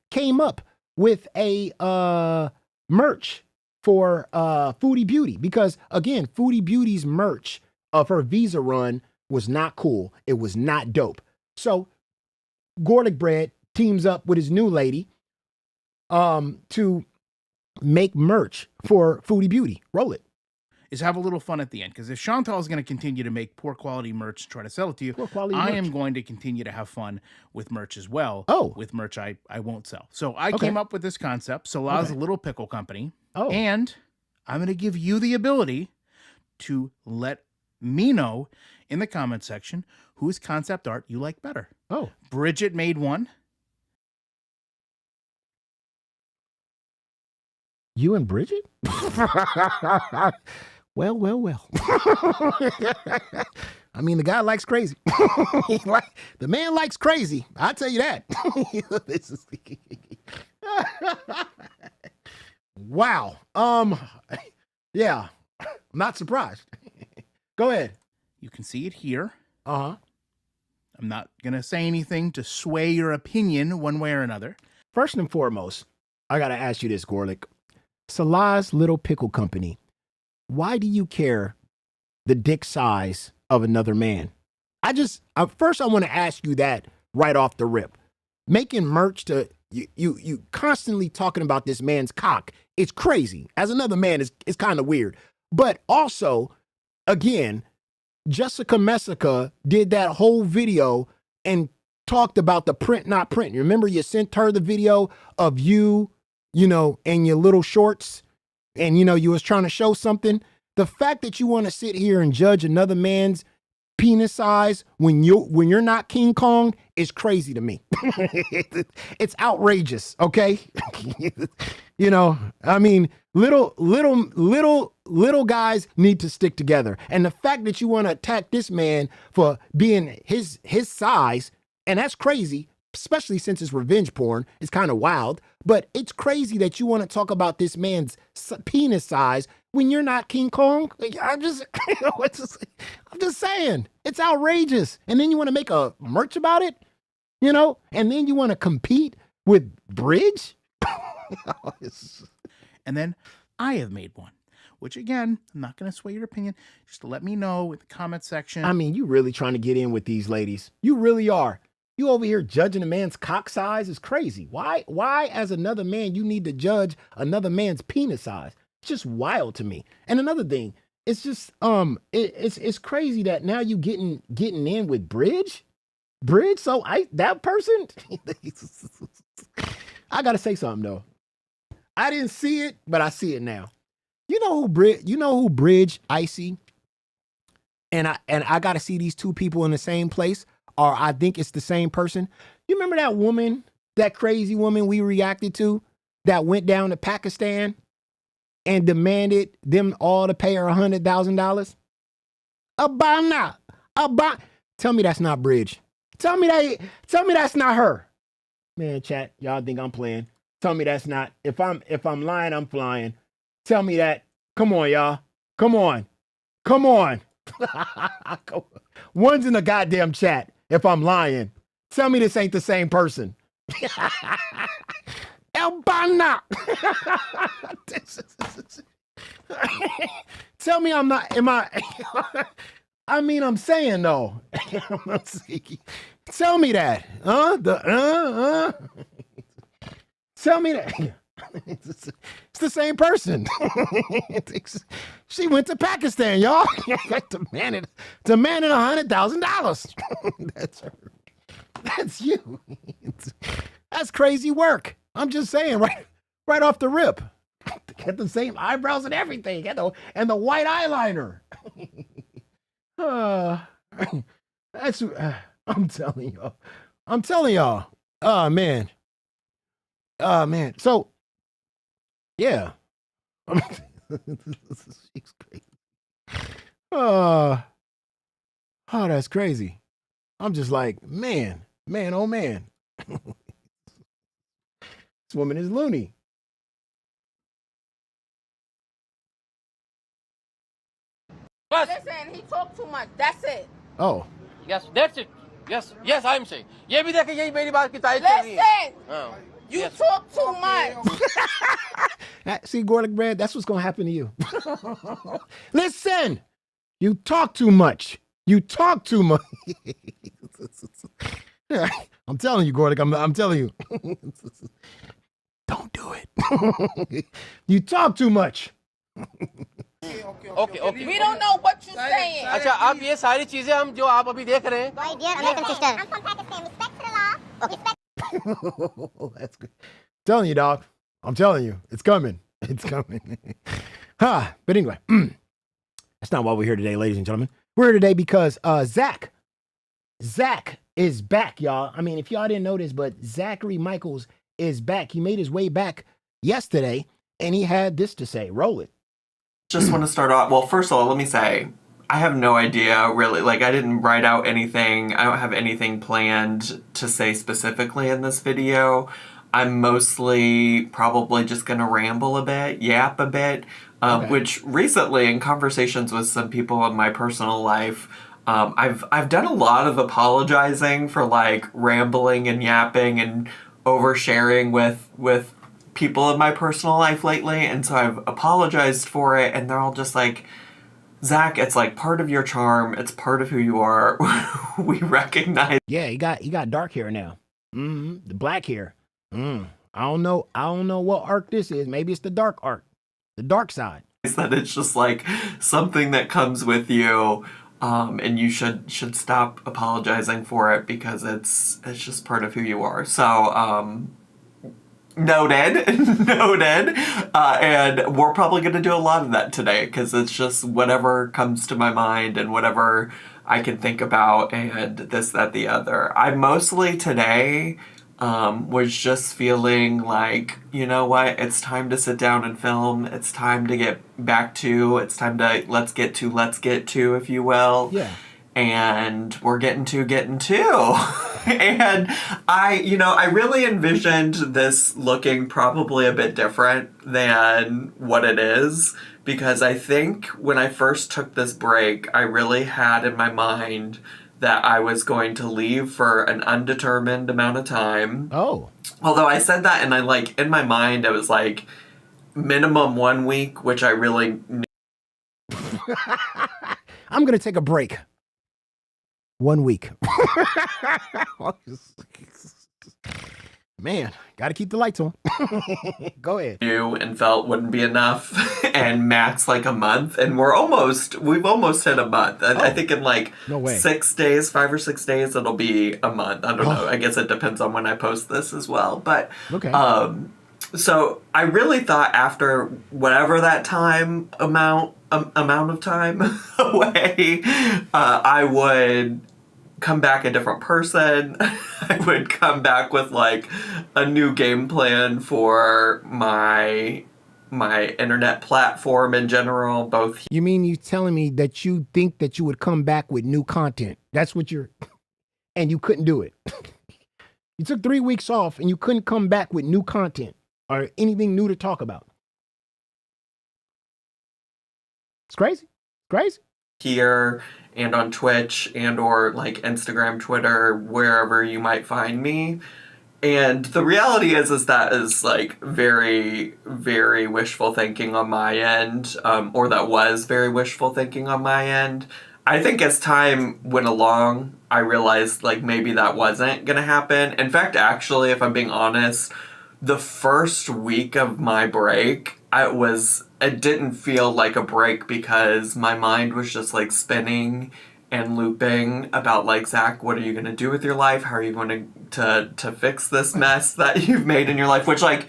came up with a merch for Foodie Beauty because, again, Foodie Beauty's merch of her Visa run was not cool. It was not dope. So Garlic bread teams up with his new lady to make merch for Foodie Beauty. Roll it. Is have a little fun at the end, because if Chantal is going to continue to make poor quality merch and try to sell it to you, I am going to continue to have fun with merch as well. Oh. With merch I won't sell. So I came up with this concept. Salah's a little pickle company. Oh. And I'm going to give you the ability to let me know in the comment section whose concept art you like better. Oh. Bridget made one. You and Bridget? Well. I mean, the guy likes crazy. The man likes crazy. I'll tell you that. Wow. Yeah. I'm not surprised. Go ahead. You can see it here. Uh-huh. I'm not going to say anything to sway your opinion one way or another. First and foremost, I got to ask you this, Gorlick. Salah's Little Pickle Company. Why do you care the dick size of another man? First I want to ask you that right off the rip. Making merch to you constantly talking about this man's cock. It's crazy. As another man, it's kind of weird. But also, again, Jessica Messica did that whole video and talked about the print, not print. You remember you sent her the video of you and your little shorts, and, you was trying to show something. The fact that you want to sit here and judge another man's penis size when you're not King Kong is crazy to me. It's outrageous, okay? I mean, little guys need to stick together. And the fact that you want to attack this man for being his size, and that's crazy, especially since it's revenge porn. It's kind of wild, but it's crazy that you want to talk about this man's penis size when you're not King Kong. I'm just saying, it's outrageous. And then you want to make a merch about it, and then you want to compete with Bridge. And then I have made one, which again, I'm not going to sway your opinion. Just to let me know in the comment section. I mean, you really trying to get in with these ladies. You really are. You over here judging a man's cock size is crazy. Why as another man, you need to judge another man's penis size? It's just wild to me. And another thing, it's just, it's crazy that now you getting in with Bridge. So that person, I got to say something though. I didn't see it, but I see it now. You know who Bridge Icy? And I got to see these two people in the same place. Or I think it's the same person. You remember that woman, that crazy woman we reacted to that went down to Pakistan and demanded them all to pay her $100,000? Tell me that's not Bridge. Tell me that's not her. Man, chat, y'all think I'm playing. Tell me that's not. If I'm lying, I'm flying. Tell me that. Come on, y'all. Come on. One's in the goddamn chat. If I'm lying, tell me this ain't the same person. Elbana. Tell me I'm not. Am I? I mean, I'm saying though. Tell me that. Tell me that. It's the same person. She went to Pakistan, y'all. demanded $100,000. That's her. That's you. That's crazy work. I'm just saying, right off the rip. Get the same eyebrows and everything, and the white eyeliner. That's. I'm telling y'all. Oh man. So, yeah. She's crazy. Oh, that's crazy. I'm just like, man, oh man. This woman is loony. Listen, he talked too much. That's it. Oh. Yes, that's it. Yes, I'm saying. ये भी देखे यही मेरी बात की तारीफ कर रही है. Listen, you talk too much. See, garlic bread, that's what's going to happen to you. Listen, you talk too much. I'm telling you, garlic, I'm telling you. Don't do it. You talk too much. Okay. We don't know what you're saying. अच्छा, आप ये सारी चीजें हम जो आप अभी देख रहे हैं. My dear American sister. I'm from Pakistan. Respect for the law. Respect. That's good. I'm telling you, dog. I'm telling you, it's coming. But anyway, that's not why we're here today, ladies and gentlemen. We're here today because Zach is back, y'all. I mean, if y'all didn't know this, but Zachary Michael is back. He made his way back yesterday, and he had this to say. Roll it. Just want to start off. Well, first of all, let me say, I have no idea, really. Like, I didn't write out anything. I don't have anything planned to say specifically in this video. I'm mostly probably just going to ramble a bit, yap a bit, which recently in conversations with some people in my personal life, I've done a lot of apologizing for like rambling and yapping and oversharing with people in my personal life lately, and so I've apologized for it, and they're all just like, Zach, it's like part of your charm, it's part of who you are. We recognize. Yeah, he got dark hair now. The black hair. I don't know what arc this is. Maybe it's the dark arc, the dark side. That it's just like something that comes with you, and you should stop apologizing for it because it's just part of who you are. So, noted. And we're probably going to do a lot of that today because it's just whatever comes to my mind and whatever I can think about and this, that, the other. I mostly today was just feeling like, you know what, it's time to sit down and film. It's time to get back to, it's time to let's get to, if you will. Yeah. And we're getting to. And I really envisioned this looking probably a bit different than what it is, because I think when I first took this break, I really had in my mind that I was going to leave for an undetermined amount of time. Oh. Although I said that and I like, in my mind, it was like minimum 1 week, which I really knew. I'm going to take a break. 1 week. Man, got to keep the lights on. Go ahead. And felt wouldn't be enough, and max like a month, and we've almost hit a month. I think in like no way. 6 days, 5 or 6 days, it'll be a month. I don't know. I guess it depends on when I post this as well. But okay. So I really thought after whatever that time amount of time away, I would come back a different person. I would come back with like a new game plan for my internet platform in general, both. You mean you telling me that you think that you would come back with new content? That's what and you couldn't do it. You took 3 weeks off and you couldn't come back with new content or anything new to talk about. It's crazy. Here and on Twitch and or like Instagram, Twitter, wherever you might find me. And the reality is that is like very, very wishful thinking on my end, or that was very wishful thinking on my end. I think as time went along, I realized like maybe that wasn't gonna happen. In fact, actually, if I'm being honest, the first week of my break, it didn't feel like a break because my mind was just like spinning and looping about like, Zach, what are you going to do with your life? How are you going to fix this mess that you've made in your life? Which, like,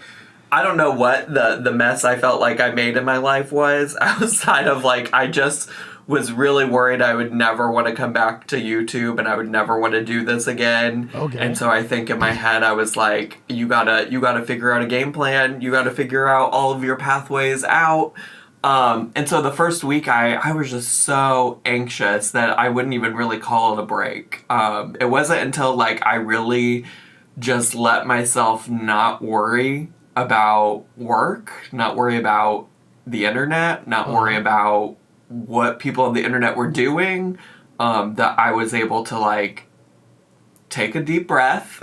I don't know what the mess I felt like I made in my life was, outside of like, I just was really worried I would never want to come back to YouTube and I would never want to do this again. Okay. And so I think in my head I was like, you gotta figure out a game plan. You gotta figure out all of your pathways out. And so the first week I was just so anxious that I wouldn't even really call it a break. It wasn't until like I really just let myself not worry about work, not worry about the internet, not worry about what people on the internet were doing, that I was able to like take a deep breath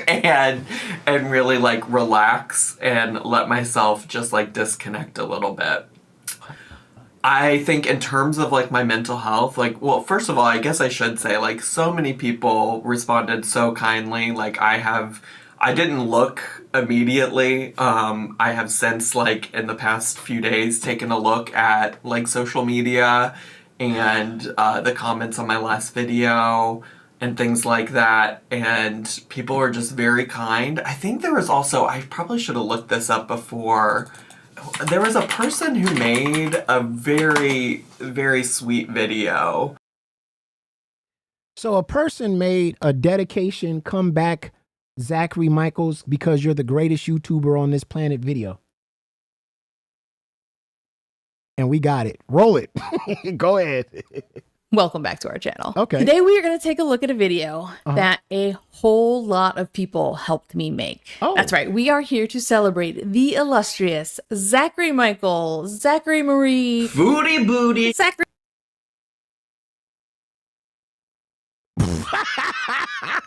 and really like relax and let myself just like disconnect a little bit. I think in terms of like my mental health, like, well, first of all, I guess I should say like so many people responded so kindly. Like I didn't look immediately. I have since, like, in the past few days, taken a look at, like, social media and the comments on my last video and things like that. And people were just very kind. I think there was also, I probably should have looked this up before. There was a person who made a very, very sweet video. So a person made a dedication comeback Zachary Michaels because you're the greatest YouTuber on this planet video. And we got it. Roll it. Go ahead. Welcome back to our channel. Okay. Today we are going to take a look at a video that a whole lot of people helped me make. Oh. That's right. We are here to celebrate the illustrious Zachary Michael, Zachary Marie, Foodie Beauty. Zachary.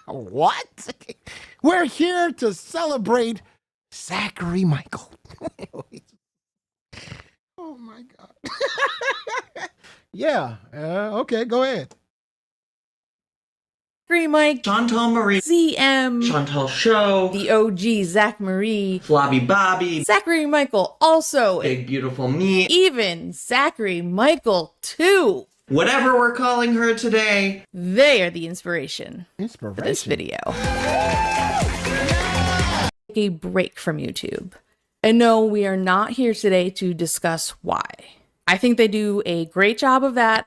What? We're here to celebrate Zachary Michael. Oh my God. Yeah. Okay, go ahead. Zachary Mike, Chantal Marie. ZM, Chantal Show. the OG Zach Marie, Flobby Bobby. Zachary Michael, also Big Beautiful Me. even Zachary Michael 2. Whatever we're calling her today. They are the inspiration for this video. Take a break from YouTube. And no, we are not here today to discuss why. I think they do a great job of that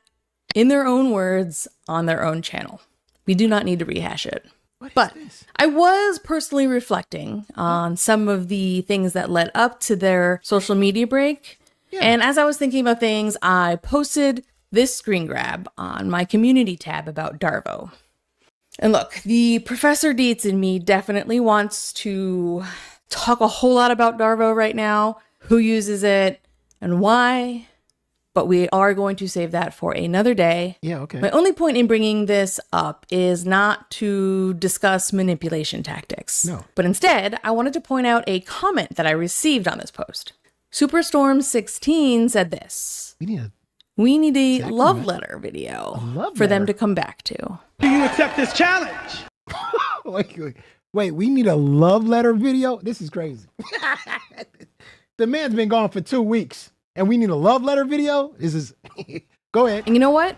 in their own words on their own channel. We do not need to rehash it. But I was personally reflecting on some of the things that led up to their social media break. Yeah. And as I was thinking about things, I posted this screen grab on my community tab about Darvo. And look, the Professor Deets in me definitely wants to talk a whole lot about Darvo right now, who uses it and why, but we are going to save that for another day. Yeah, okay. My only point in bringing this up is not to discuss manipulation tactics. No. But instead, I wanted to point out a comment that I received on this post. Superstorm16 said this. We need a love letter video for them to come back to. Do you accept this challenge? Wait, we need a love letter video? This is crazy. The man's been gone for 2 weeks and we need a love letter video? This is, go ahead. And you know what?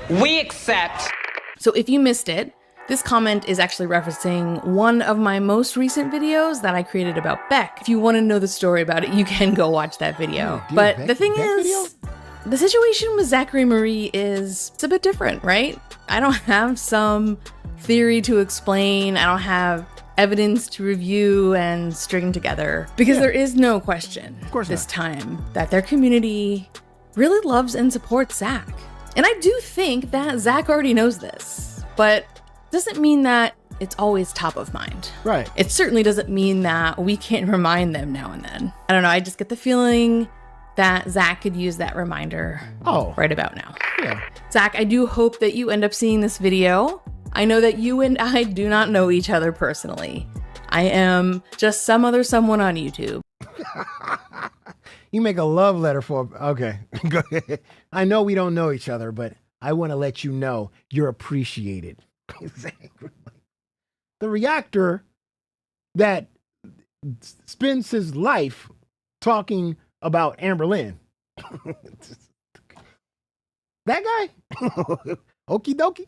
We accept. So if you missed it, this comment is actually referencing one of my most recent videos that I created about Beck. If you want to know the story about it, you can go watch that video. Dude, but Beck, the thing Beck is, video? The situation with Zachary Marie is it's a bit different, right? I don't have some theory to explain. I don't have evidence to review and string together because there is no question this time that their community really loves and supports Zach. And I do think that Zach already knows this, but doesn't mean that it's always top of mind. Right. It certainly doesn't mean that we can't remind them now and then. I don't know, I just get the feeling that Zach could use that reminder right about now. Yeah. Zach, I do hope that you end up seeing this video. I know that you and I do not know each other personally. I am just some other someone on YouTube. You make a love letter for, okay, go ahead. I know we don't know each other, but I want to let you know you're appreciated. The reactor that spends his life talking about Amber Lynn. That guy? Okie dokie.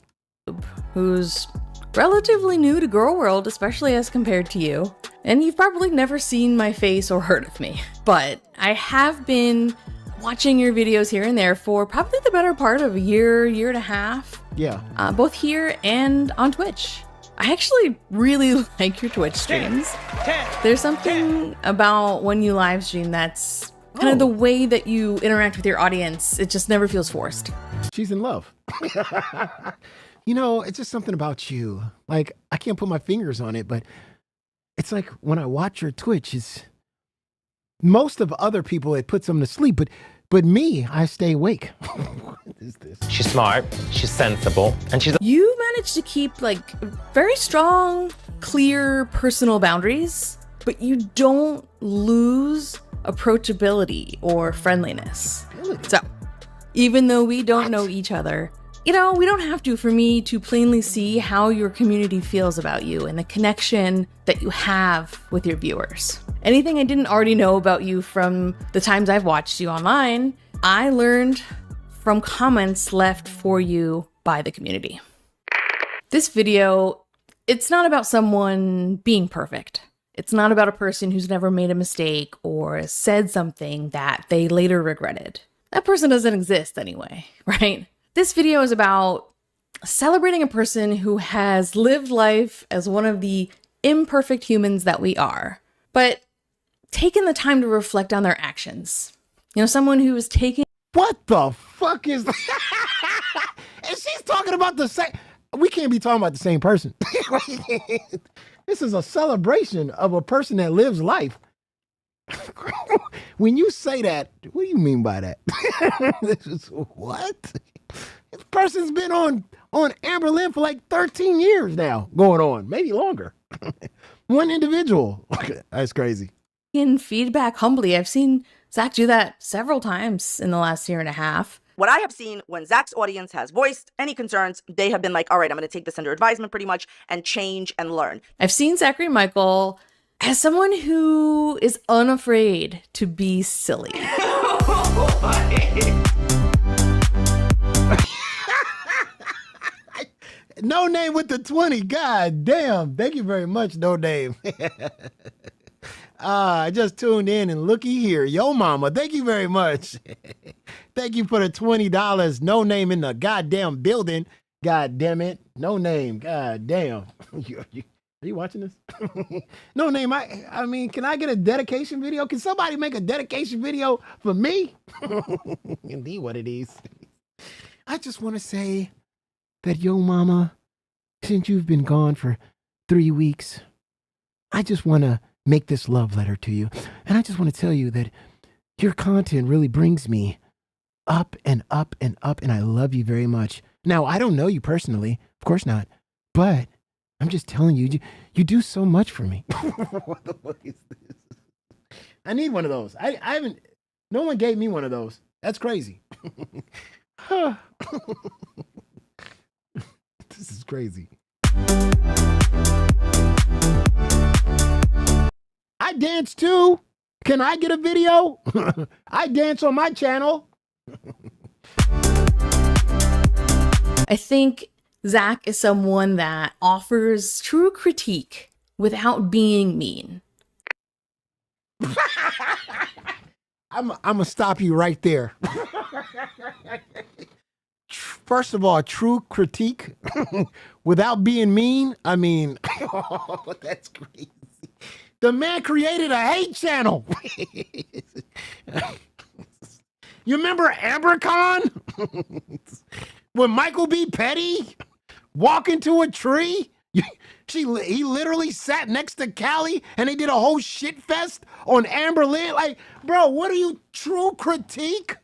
Who's relatively new to Girl World, especially as compared to you. And you've probably never seen my face or heard of me. But I have been watching your videos here and there for probably the better part of a year and a half. Yeah. Both here and on Twitch. I actually really like your Twitch streams. There's something about when you live stream that's kind of the way that you interact with your audience. It just never feels forced. She's in love. You know, it's just something about you. Like, I can't put my fingers on it, but it's like when I watch your Twitch, it's most of other people, it puts them to sleep, but me, I stay awake. What is this? She's smart, she's sensible, and she's You manage to keep like very strong, clear personal boundaries, but you don't lose approachability or friendliness. So, even though we don't know each other, you know, we don't have to for me to plainly see how your community feels about you and the connection that you have with your viewers. Anything I didn't already know about you from the times I've watched you online, I learned from comments left for you by the community. This video, it's not about someone being perfect. It's not about a person who's never made a mistake or said something that they later regretted. That person doesn't exist anyway, right? This video is about celebrating a person who has lived life as one of the imperfect humans that we are, but taken the time to reflect on their actions. You know, someone who is taking... What the fuck is that? And she's talking about the same... We can't be talking about the same person. This is a celebration of a person that lives life. When you say that, what do you mean by that? This is what? This person's been on Amber Lynn for like 13 years now, going on, maybe longer. One individual. That's crazy. In feedback humbly, I've seen Zach do that several times in the last year and a half. What I have seen when Zach's audience has voiced any concerns, they have been like, all right, I'm going to take this under advisement pretty much and change and learn. I've seen Zachary Michael as someone who is unafraid to be silly. No Name with the 20. God damn. Thank you very much, No Name. I just tuned in and looky here. Yo mama, thank you very much. Thank you for the $20. No Name in the goddamn building. God damn it. No Name. God damn. Are you watching this? No Name, I mean, can I get a dedication video? Can somebody make a dedication video for me? Indeed what it is. I just want to say that, yo mama, since you've been gone for 3 weeks, I just want to make this love letter to you. And I just want to tell you that your content really brings me up and up and up, and I love you very much. Now, I don't know you personally, of course not, but I'm just telling you, you do so much for me. What the fuck is this? I need one of those. I haven't, no one gave me one of those. That's crazy. This is crazy. I dance too. Can I get a video? I dance on my channel. I think Zach is someone that offers true critique without being mean. I'm gonna stop you right there. First of all, true critique without being mean. I mean, that's crazy. The man created a hate channel. You remember AmberCon? When Michael B. Petty walked into a tree? He literally sat next to Callie and they did a whole shit fest on Amber Lynn. Like, bro, what are you, true critique?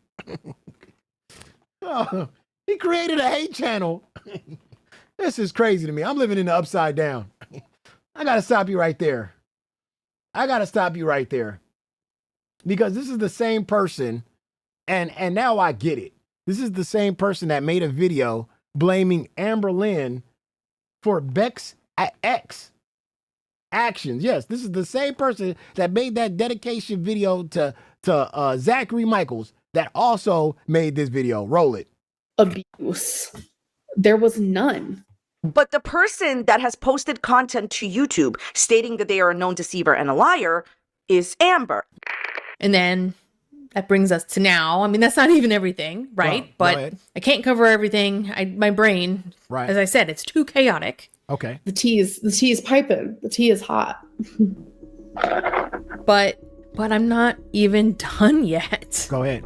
Oh, he created a hate channel. This is crazy to me. I'm living in the upside down. I gotta stop you right there. Because this is the same person, and now I get it. This is the same person that made a video blaming Amber Lynn for Beck's ex. actions. Yes, this is the same person that made that dedication video to Zachary Michaels that also made this video. Roll it. Abuse. There was none. But the person that has posted content to YouTube stating that they are a known deceiver and a liar is Amber. And then that brings us to now. I mean, that's not even everything, right? Go But ahead. I can't cover everything. My brain, Right. as I said, it's too chaotic. Okay. The tea is piping. The tea is hot. But I'm not even done yet. Go ahead.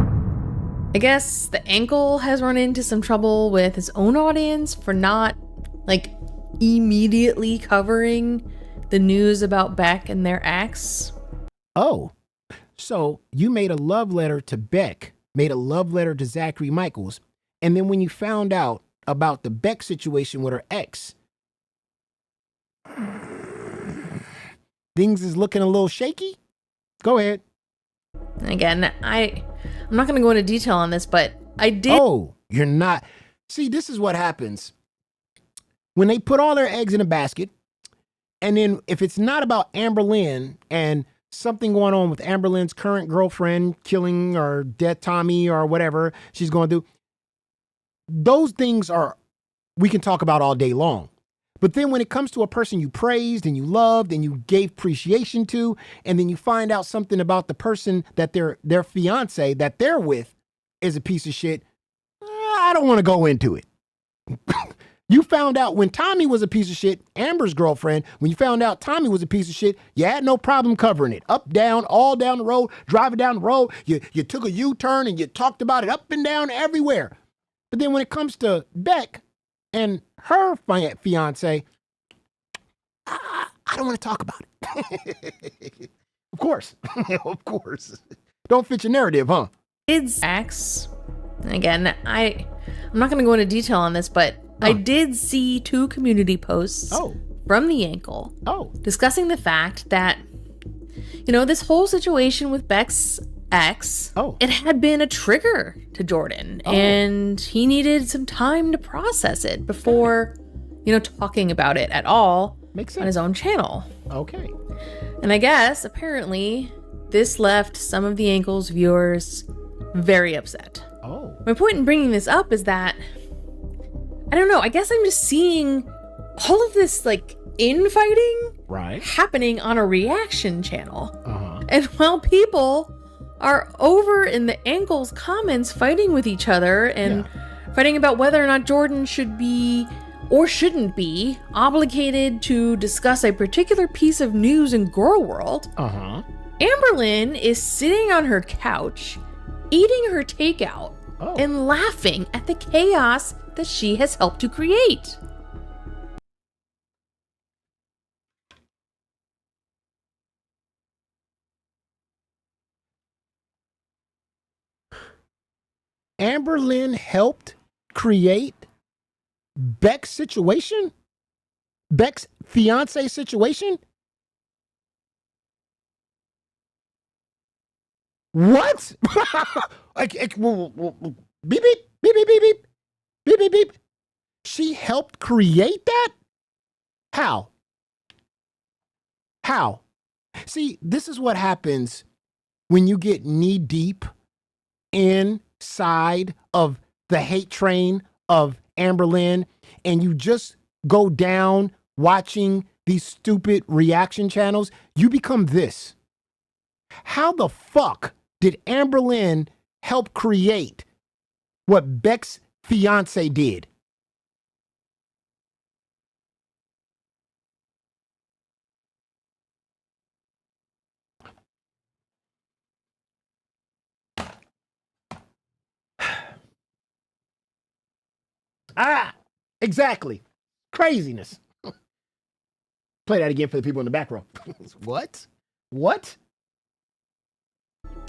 I guess the ankle has run into some trouble with his own audience for not, like, immediately covering the news about Beck and their ex. Oh, so you made a love letter to Beck, made a love letter to Zachary Michaels, and then when you found out about the Beck situation with her ex, things is looking a little shaky? Go ahead. Again, I'm not going to go into detail on this, but I did. Oh, you're not. See, this is what happens. When they put all their eggs in a basket, and then if it's not about Amber Lynn and something going on with Amber Lynn's current girlfriend killing or dead Tommy or whatever she's going to do, those things we can talk about all day long. But then when it comes to a person you praised and you loved and you gave appreciation to, and then you find out something about the person that their fiance that they're with is a piece of shit, I don't want to go into it. You found out when Tommy was a piece of shit, Amber's girlfriend, when you found out Tommy was a piece of shit, you had no problem covering it. Up, down, all down the road, driving down the road. You took a U-turn and you talked about it up and down everywhere. But then when it comes to Beck and her fiance, I don't want to talk about it. Of course. Of course. Don't fit your narrative, huh? It's ex. Again, I'm not going to go into detail on this, but I did see 2 community posts from the ankle discussing the fact that, this whole situation with Beck's ex, it had been a trigger to Jordan, and he needed some time to process it before, talking about it at all on his own channel. Okay. And I guess, apparently, this left some of the ankle's viewers very upset. Oh. My point in bringing this up is that, I don't know, I guess I'm just seeing all of this, like, infighting happening on a reaction channel. And while people are over in the ankle's comments fighting with each other and fighting about whether or not Jordan should be or shouldn't be obligated to discuss a particular piece of news in Girl World, Amberlynn is sitting on her couch, eating her takeout, and laughing at the chaos that she has helped to create. Amber Lynn helped create Beck's situation? Beck's fiance situation? What? Beep, beep, beep, beep, beep, beep, beep, beep, beep. She helped create that? How? How? See, this is what happens when you get knee deep inside of the hate train of Amber Lynn and you just go down watching these stupid reaction channels, you become this. How the fuck did Amber Lynn help create what Beck's fiance did? Exactly. Craziness. Play that again for the people in the back row. What? What?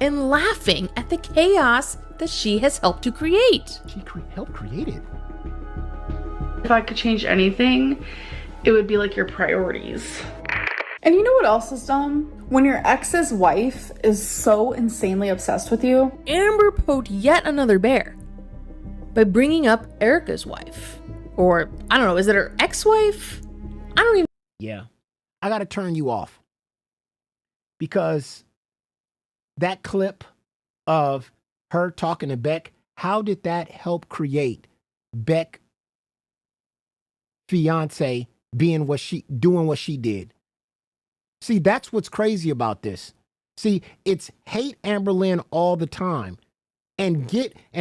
And laughing at the chaos that she has helped to create. She helped create it. If I could change anything, it would be like your priorities. And you know what else is dumb? When your ex's wife is so insanely obsessed with you. Amber poked yet another bear by bringing up Erica's wife. Or, I don't know, is it her ex-wife? I don't even... Yeah. I got to turn you off. Because that clip of her talking to Beck, how did that help create Beck fiance doing what she did? See, that's what's crazy about this. See, it's hate Amber Lynn all the time. And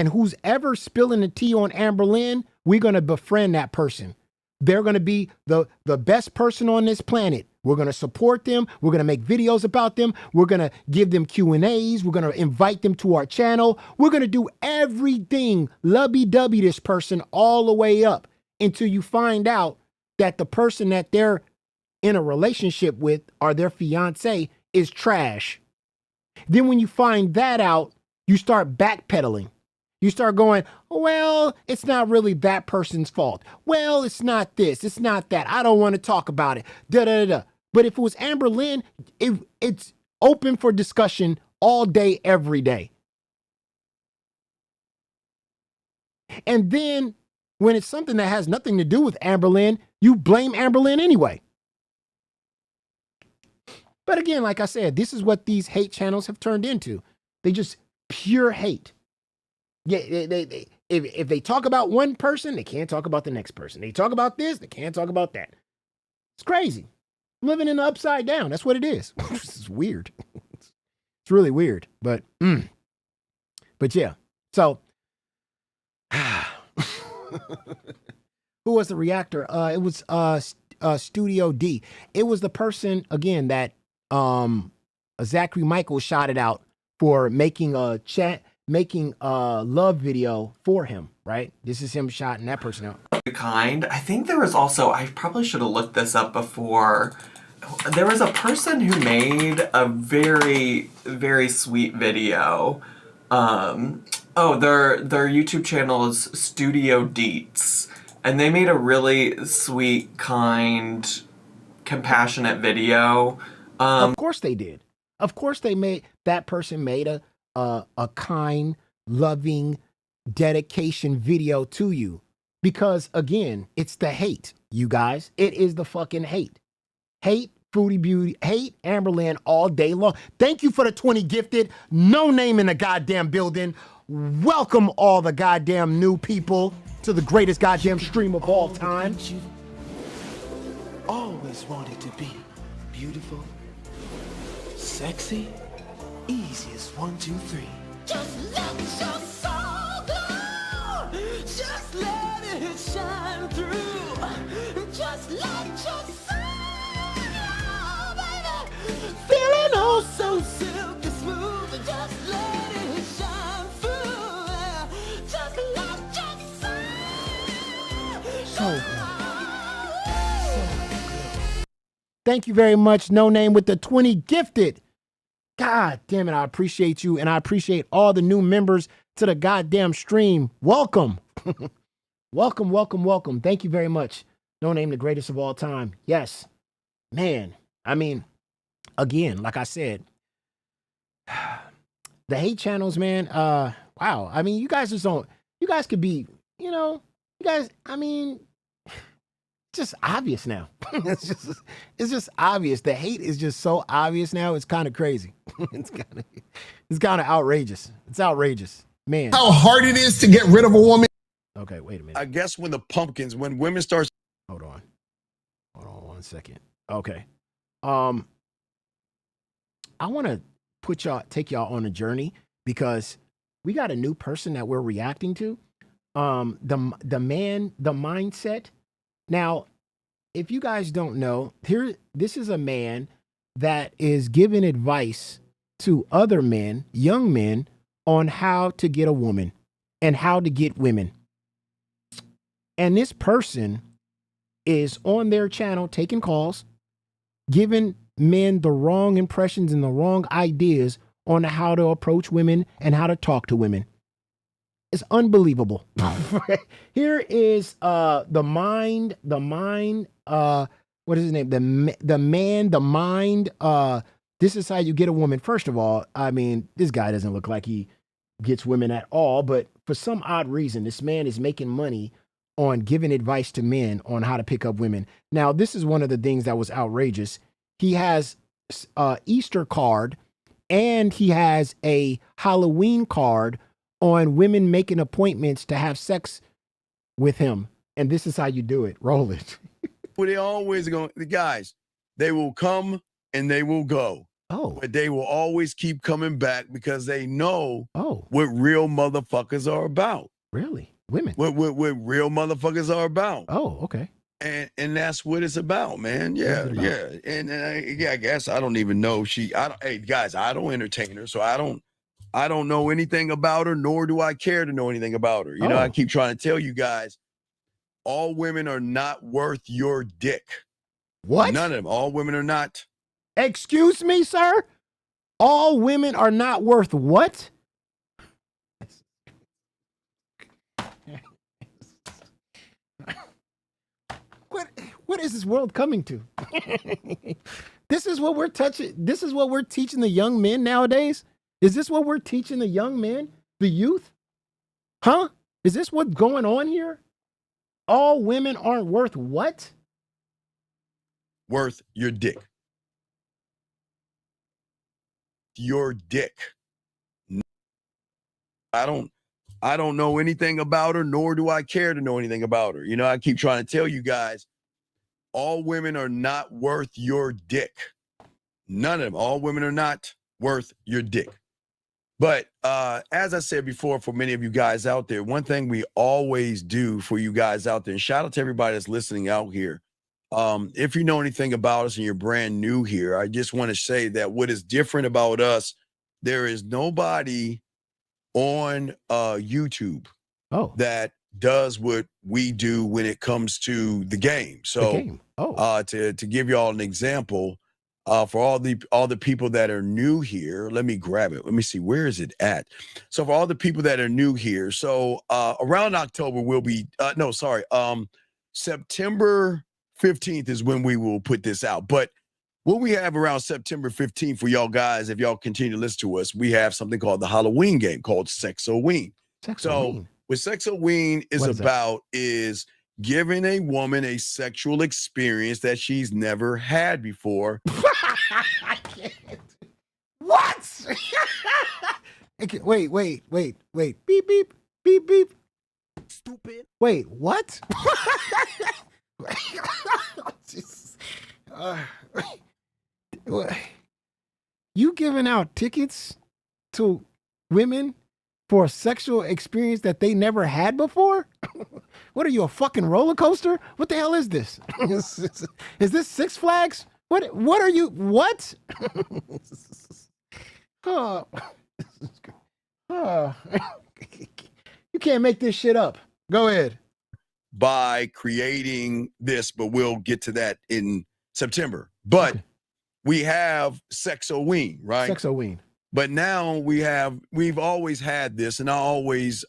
who's ever spilling the tea on Amber Lynn, we're going to befriend that person. They're going to be the best person on this planet. We're going to support them. We're going to make videos about them. We're going to give them Q&As. We're going to invite them to our channel. We're going to do everything lovey-dovey this person all the way up until you find out that the person that they're in a relationship with or their fiance is trash. Then when you find that out, you start backpedaling. You start going, well, it's not really that person's fault. Well, it's not this. It's not that. I don't want to talk about it. Da-da-da-da. But if it was Amber Lynn, it's open for discussion all day, every day. And then when it's something that has nothing to do with Amber Lynn, you blame Amber Lynn anyway. But again, like I said, this is what these hate channels have turned into. They just pure hate. Yeah, if they talk about one person, they can't talk about the next person. They talk about this, they can't talk about that. It's crazy. Living in the upside down. That's what it is. It's weird. It's really weird. But yeah. So who was the reactor? It was Studio D. It was the person again that Zachary Michael shouted out for making a love video for him, right? This is him shouting that person out. I think there was also, I probably should have looked this up before. There was a person who made a very, very sweet video. Their YouTube channel is Studio Deets. And they made a really sweet, kind, compassionate video. Of course they did. Of course that person made a kind, loving dedication video to you. Because again, it's the hate, you guys. It is the fucking hate. Hate Foodie Beauty, hate Amber Lynn all day long. Thank you for the 20 gifted. No name in the goddamn building. Welcome all the goddamn new people to the greatest goddamn stream of all time. Always wanted to be beautiful, sexy, easiest 1, 2, 3. Just let your soul glow. Just let it shine through. Just let your soul glow, baby. Feeling oh so silky smooth. Just let it shine through. Just let your soul glow. Thank you very much, No Name with the 20 gifted. God damn it, I appreciate you, and I appreciate all the new members to the goddamn stream. Welcome. Welcome, welcome, welcome. Thank you very much. No Name, the greatest of all time. Yes. Man, I mean, again, like I said, the hate channels, man, wow. I mean, you guys could be, you guys, I mean, just obvious now. It's just obvious. The hate is just so obvious now. It's kind of crazy. It's kind of outrageous. It's outrageous, man. How hard it is to get rid of a woman. Okay, wait a minute. I guess when women start. Hold on 1 second. Okay, I want to take y'all on a journey because we got a new person that we're reacting to. The mindset. Now, if you guys don't know, this is a man that is giving advice to other men, young men, on how to get a woman and how to get women. And this person is on their channel taking calls, giving men the wrong impressions and the wrong ideas on how to approach women and how to talk to women. It's unbelievable. Here is the mind, what is his name? The man, the mind. This is how you get a woman. First of all, I mean, this guy doesn't look like he gets women at all, but for some odd reason, this man is making money on giving advice to men on how to pick up women. Now, this is one of the things that was outrageous. he has Easter card, and he has a Halloween card on women making appointments to have sex with him. And this is how you do it. Roll it. Well, they always going, the guys, they will come and they will go. Oh. But they will always keep coming back because they know Oh. what real motherfuckers are about. Really? Women? What real motherfuckers are about. Oh, okay. And that's what it's about, man. Yeah, yeah. And I guess I don't even know hey guys, I don't entertain her, so I don't know anything about her, nor do I care to know anything about her. You know, I keep trying to tell you guys, all women are not worth your dick. What? None of them. All women are not. Excuse me, sir? All women are not worth what? What is this world coming to? This is what we're touching. This is what we're teaching the young men nowadays. Is this what we're teaching the young men, the youth? Huh? Is this what's going on here? All women aren't worth what? Worth your dick. Your dick. I don't know anything about her, nor do I care to know anything about her. You know, I keep trying to tell you guys, all women are not worth your dick. None of them. All women are not worth your dick. But as I said before, for many of you guys out there, one thing we always do for you guys out there, and shout out to everybody that's listening out here. If you know anything about us and you're brand new here, I just want to say that what is different about us, there is nobody on YouTube that does what we do when it comes to the game. So to give y'all an example, for all the people that are new here, let me grab it. Let me see, where is it at? So for all the people that are new here, so around October we'll be September 15th is when we will put this out. But what we have around September 15th for y'all guys, if y'all continue to listen to us, we have something called the Halloween game called Sex-O-Ween. So what Sex-O-Ween is about is giving a woman a sexual experience that she's never had before. I can't. What? Okay, wait. Beep, beep, beep, beep. Stupid. Wait, what? You giving out tickets to women for a sexual experience that they never had before? What are you, a fucking roller coaster? What the hell is this? Is this Six Flags? What are you? What? You can't make this shit up. Go ahead. By creating this, but we'll get to that in September. But we have Sex-O-Ween, right? Sex-O-Ween. But now we've always had this, and I always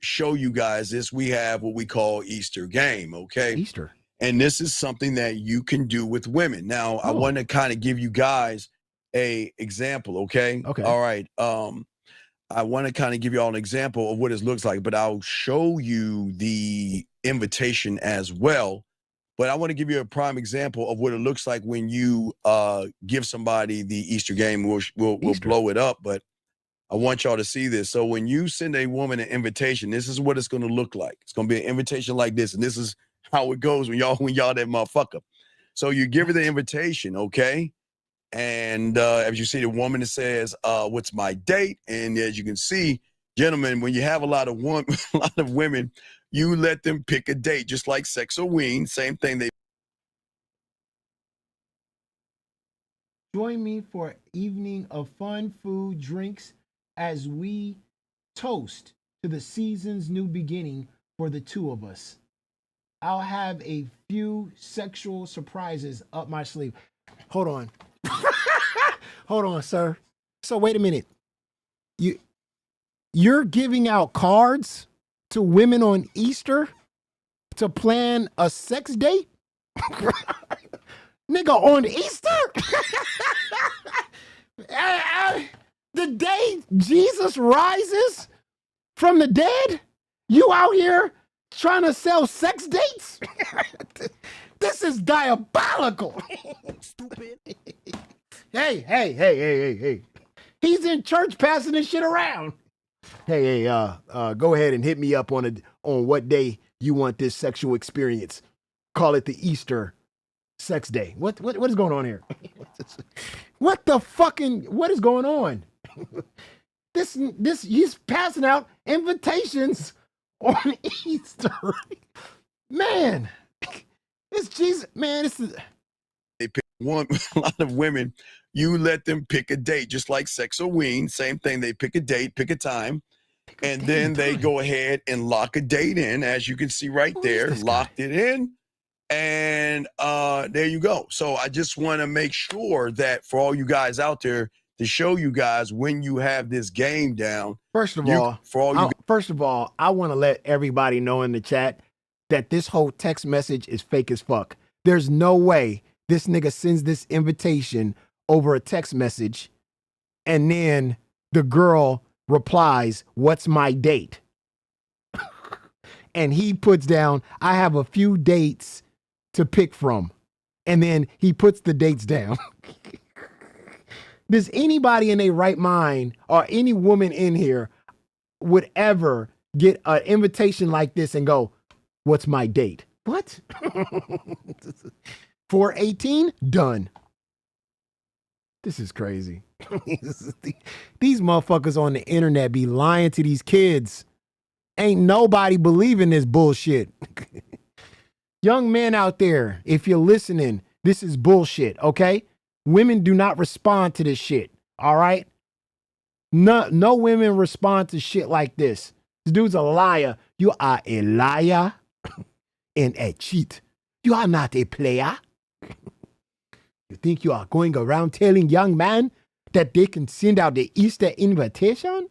show you guys this. We have what we call Easter game, okay? Easter. And this is something that you can do with women. Now, I want to kind of give you guys a example, okay? Okay. All right. I want to kind of give you all an example of what it looks like, but I'll show you the invitation as well. But I want to give you a prime example of what it looks like when you give somebody the Easter game. We'll blow it up, but I want y'all to see this. So when you send a woman an invitation, this is what it's going to look like. It's going to be an invitation like this, and this is how it goes when y'all that motherfucker. So you give her the invitation, okay? And as you see, the woman says, "What's my date?" And as you can see, gentlemen, when you have a lot of women, you let them pick a date, just like Sex-O-Ween. Same thing. They join me for an evening of fun, food, drinks, as we toast to the season's new beginning for the two of us. I'll have a few sexual surprises up my sleeve. Hold on. Hold on, sir. So wait a minute. You're giving out cards to women on Easter to plan a sex date? Nigga, on Easter? The day Jesus rises from the dead? You out here trying to sell sex dates? This is diabolical. Stupid. Hey. He's in church passing this shit around. Hey, go ahead and hit me up on what day you want this sexual experience. Call it the Easter sex day. What is going on here? What is going on? This he's passing out invitations on Easter. Man, it's Jesus. Man, They pick one. A lot of women, you let them pick a date, just like sex or wean. Same thing. They pick a date, pick a time, and then they go ahead and lock a date in, as you can see right there. Locked it in, and there you go. So I just want to make sure that for all you guys out there, to show you guys when you have this game down. First of all, I want to let everybody know in the chat that this whole text message is fake as fuck. There's no way this nigga sends this invitation over a text message and then the girl replies, "What's my date?" And he puts down, "I have a few dates to pick from." And then he puts the dates down. Does anybody in their right mind or any woman in here would ever get an invitation like this and go, "What's my date?" What? 418? Done. This is crazy. These motherfuckers on the internet be lying to these kids. Ain't nobody believing this bullshit. Young men out there, if you're listening, this is bullshit, okay? Women do not respond to this shit, all right? No women respond to shit like this. This dude's a liar. You are a liar and a cheat. You are not a player. You think you are going around telling young men that they can send out the Easter invitation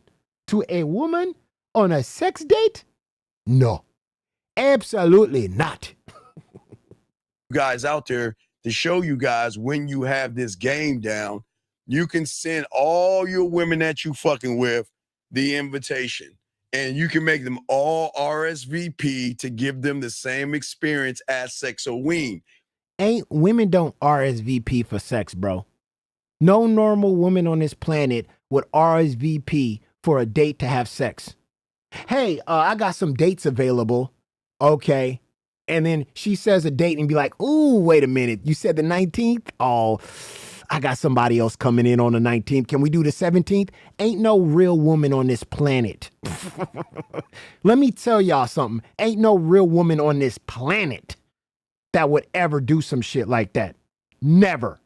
to a woman on a sex date? No, absolutely not. Guys out there, to show you guys when you have this game down, you can send all your women that you fucking with the invitation, and you can make them all RSVP to give them the same experience as sex or wean. Women don't RSVP for sex, bro. No normal woman on this planet would RSVP for a date to have sex. Hey, I got some dates available. Okay. And then she says a date and be like, "Ooh, wait a minute. You said the 19th? Oh, I got somebody else coming in on the 19th. Can we do the 17th? Ain't no real woman on this planet." Let me tell y'all something. Ain't no real woman on this planet that would ever do some shit like that. Never.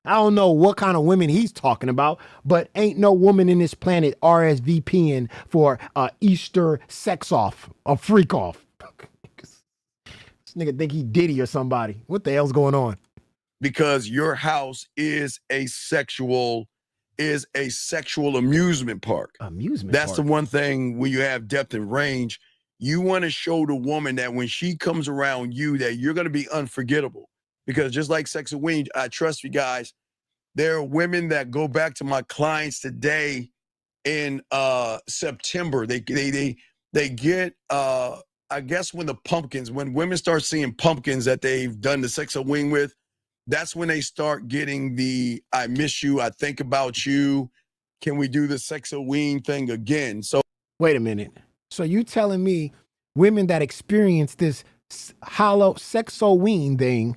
I don't know what kind of women he's talking about, but ain't no woman in this planet RSVPing for a Easter sex off, a freak off. This nigga think he Diddy or somebody. What the hell's going on? Because your house is a sexual amusement park. That's the one thing when you have depth and range. You want to show the woman that when she comes around you, that you're going to be unforgettable. Because just like sex and wean, I trust you guys. There are women that go back to my clients today in September. They get I guess when women start seeing pumpkins that they've done the sex or wean with, that's when they start getting the "I miss you, I think about you, can we do the sex or wean thing again?" So wait a minute. So you telling me women that experience this hollow sexo-wean thing,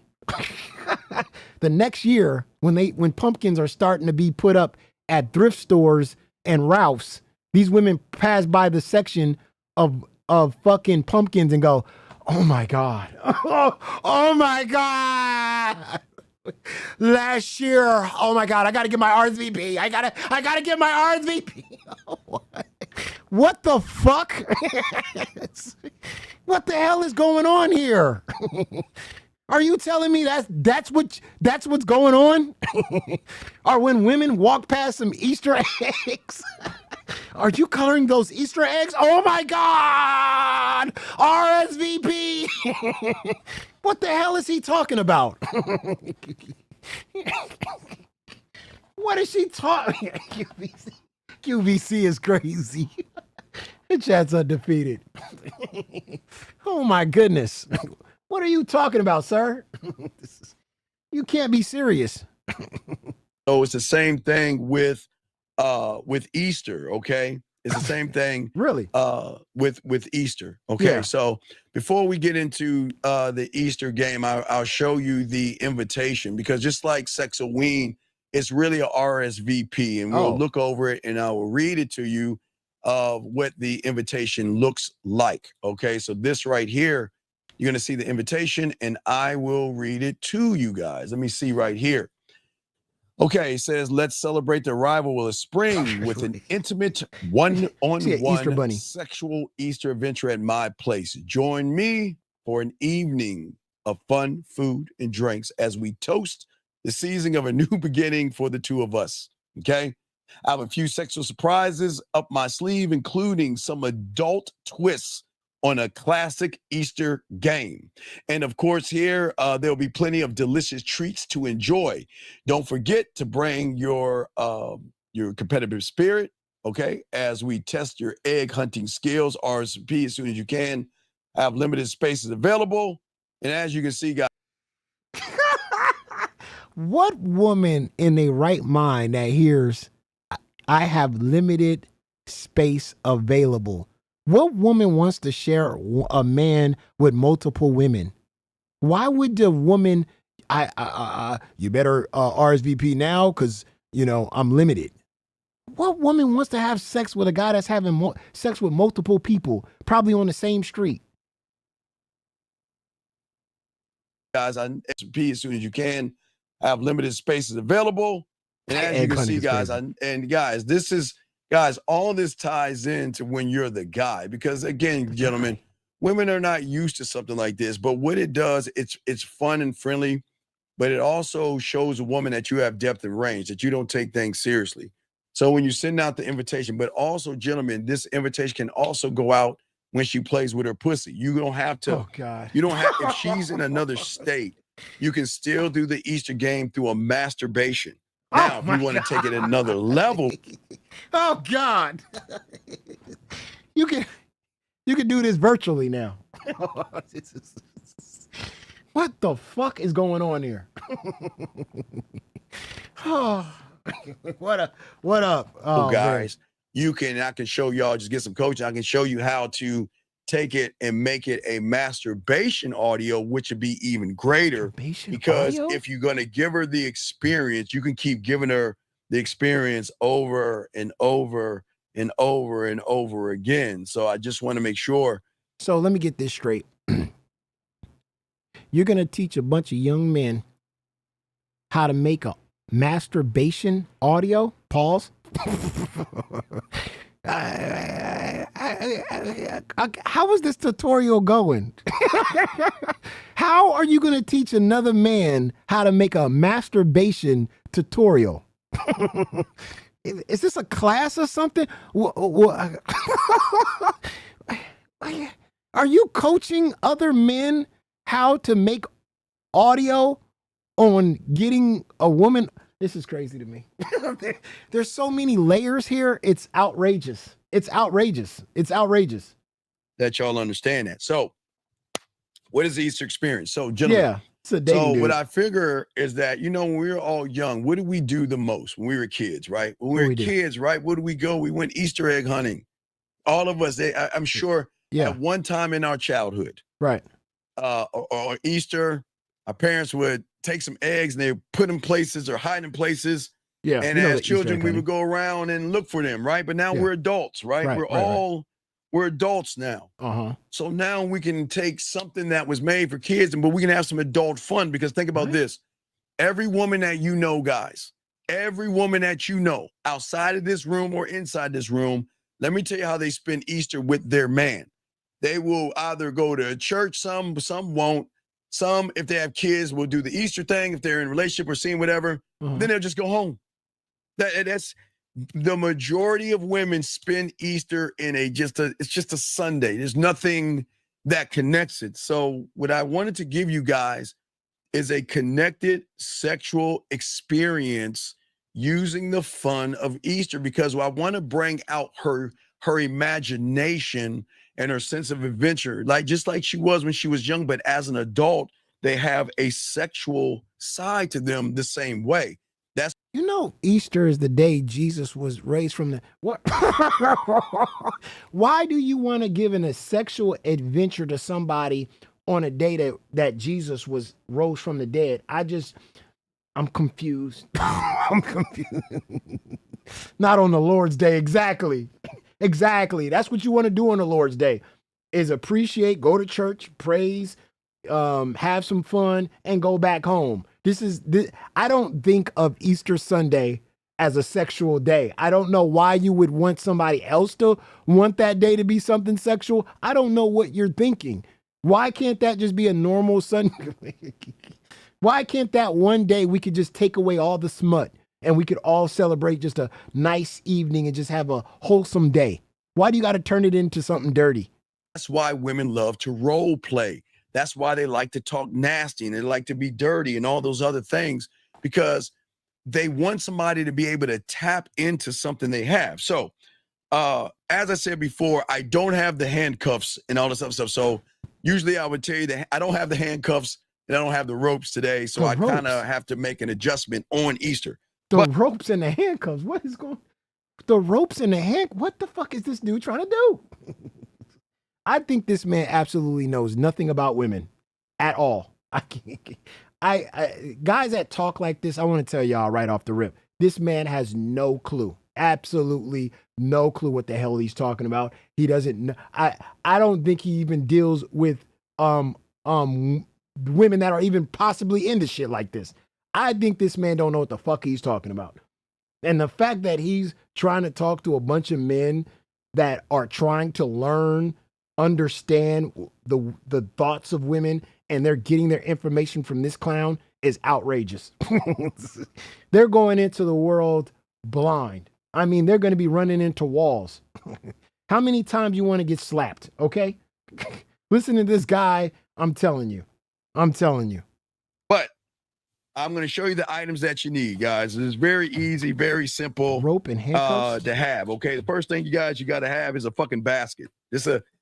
the next year when pumpkins are starting to be put up at thrift stores and Ralph's, these women pass by the section of fucking pumpkins and go, "Oh my God. Oh my God. Last year, oh my God, I gotta get my RSVP. I gotta get my RSVP." What the fuck? What the hell is going on here? Are you telling me that's what's going on? Or when women walk past some Easter eggs, are you coloring those Easter eggs? Oh my God! RSVP! What the hell is he talking about? What is she talking? QVC is crazy. The chat's undefeated. Oh my goodness. What are you talking about, sir? You can't be serious. So it's the same thing with Easter, okay? It's the same thing really with Easter, okay? Yeah. So before we get into the Easter game, I'll show you the invitation, because just like Sexoween, it's really a RSVP, and we'll look over it and I will read it to you of what the invitation looks like, okay? So this right here, you're gonna see the invitation and I will read it to you guys. Let me see right here. Okay, it says, let's celebrate the arrival of spring with an intimate one-on-one sexual Easter adventure at my place. Join me for an evening of fun, food, and drinks as we toast the season of a new beginning for the two of us, okay? I have a few sexual surprises up my sleeve, including some adult twists on a classic Easter game. And of course, here, there'll be plenty of delicious treats to enjoy. Don't forget to bring your competitive spirit, okay, as we test your egg hunting skills. RSVP as soon as you can. I have limited spaces available. And as you can see, guys. What woman in a right mind that hears, I have limited space available? What woman wants to share a man with multiple women? Why would the woman, you better RSVP now because, you know, I'm limited. What woman wants to have sex with a guy that's having sex with multiple people, probably on the same street? Guys, I RSVP as soon as you can. I have limited spaces available. And as you can see, guys, guys, all this ties into when you're the guy, because again, gentlemen, women are not used to something like this, but what it does, it's fun and friendly, but it also shows a woman that you have depth and range, that you don't take things seriously. So when you send out the invitation, but also, gentlemen, this invitation can also go out when she plays with her pussy. You don't have to, oh God, you don't have, if she's in another state, you can still do the Easter game through a masturbation. Now, if you want to take it another level. Oh God. You can do this virtually now. What the fuck is going on here? Oh, what up? Oh, guys, I can show y'all, just get some coaching. I can show you how to take it and make it a masturbation audio, which would be even greater, because if you're going to give her the experience, you can keep giving her the experience over and over and over and over again. So I just want to make sure. So let me get this straight. You're going to teach a bunch of young men how to make a masturbation audio? Pause. How is this tutorial going? How are you going to teach another man how to make a masturbation tutorial? Is this a class or something? Are you coaching other men how to make audio on getting a woman? This is crazy to me. There's so many layers here. It's outrageous. It's outrageous. It's outrageous. That y'all understand that. So what is the Easter experience? So gentlemen, yeah, it's a dating so dude. what I figure is that, you know, when we were all young, what did we do the most when we were kids, right? When we were kids, right? Where did we go? We went Easter egg hunting. All of us, I'm sure at one time in our childhood. Right. Or Easter, our parents would take some eggs and they put them places or hide in places. Yeah. And as children, we would go around and look for them, right? But now we're adults, right? We're adults now. So now we can take something that was made for kids, but we can have some adult fun, because think about this. Every woman that you know, guys, every woman that you know outside of this room or inside this room, let me tell you how they spend Easter with their man. They will either go to church, some won't. Some, if they have kids, will do the Easter thing. If they're in a relationship or seeing whatever, then they'll just go home. That's the majority of women spend Easter in it's just a Sunday. There's nothing that connects it. So what I wanted to give you guys is a connected sexual experience using the fun of Easter, because I want to bring out her her imagination and her sense of adventure, like just like she was when she was young, but as an adult, they have a sexual side to them the same way. That's Easter is the day Jesus was raised from the what? Why do you want to give a sexual adventure to somebody on a day that Jesus was rose from the dead? I'm confused. I'm confused. Not on the Lord's day, exactly. Exactly. That's what you want to do on the Lord's day, is appreciate, go to church, praise, have some fun, and go back home. I don't think of Easter Sunday as a sexual day. I don't know why you would want somebody else to want that day to be something sexual. I don't know what you're thinking. Why can't that just be a normal Sunday? Why can't that one day we could just take away all the smut and we could all celebrate just a nice evening and just have a wholesome day? Why do you got to turn it into something dirty? That's why women love to role play. That's why they like to talk nasty and they like to be dirty and all those other things, because they want somebody to be able to tap into something they have. So, as I said before, I don't have the handcuffs and all this other stuff. So usually I would tell you that I don't have the handcuffs and I don't have the ropes today. So I kind of have to make an adjustment on Easter. The ropes and the handcuffs. What is going? The ropes and the hand. What the fuck is this dude trying to do? I think this man absolutely knows nothing about women at all. Guys that talk like this, I want to tell y'all right off the rip, this man has no clue. Absolutely no clue what the hell he's talking about. He doesn't. I don't think he even deals with women that are even possibly into shit like this. I think this man don't know what the fuck he's talking about. And the fact that he's trying to talk to a bunch of men that are trying to learn, understand the thoughts of women, and they're getting their information from this clown is outrageous. They're going into the world blind. I mean, they're going to be running into walls. How many times you want to get slapped? Okay. Listen to this guy. I'm telling you. But I'm going to show you the items that you need, guys. It's very easy, very simple. Rope and handcuffs to have. Okay. The first thing you got to have is a fucking basket.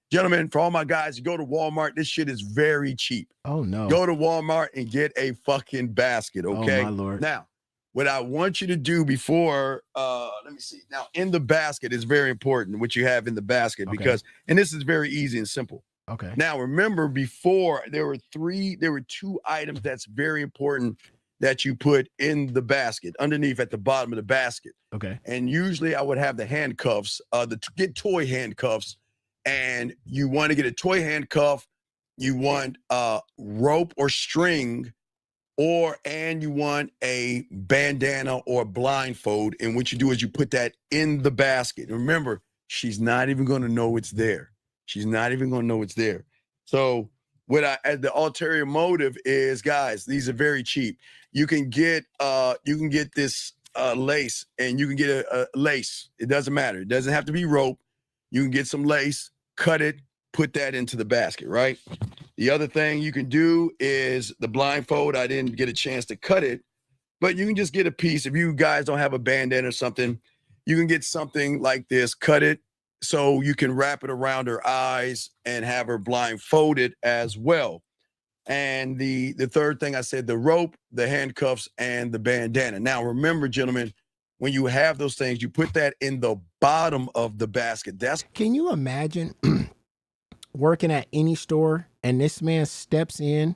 Gentlemen, for all my guys, you go to Walmart. This shit is very cheap. Oh, no. Go to Walmart and get a fucking basket, okay? Oh, my Lord. Now, what I want you to do before, let me see. Now, in the basket is very important, what you have in the basket, because, and this is very easy and simple. Okay. Now, remember, before, there were two items that's very important that you put in the basket, underneath at the bottom of the basket. Okay. And usually I would have the handcuffs, get toy handcuffs. And you want to get a toy handcuff, you want rope or string, and you want a bandana or blindfold. And what you do is you put that in the basket. And remember, she's not even going to know it's there. She's not even going to know it's there. So the ulterior motive is, guys, these are very cheap. You can get this lace, and you can get a lace. It doesn't matter. It doesn't have to be rope. You can get some lace, cut it, put that into the basket, right? The other thing you can do is the blindfold. I didn't get a chance to cut it, but you can just get a piece. If you guys don't have a bandana or something, you can get something like this, cut it so you can wrap it around her eyes and have her blindfolded as well. And the third thing I said, the rope, the handcuffs, and the bandana. Now, remember, gentlemen, when you have those things, you put that in the bottom of the basket. Can you imagine working at any store and this man steps in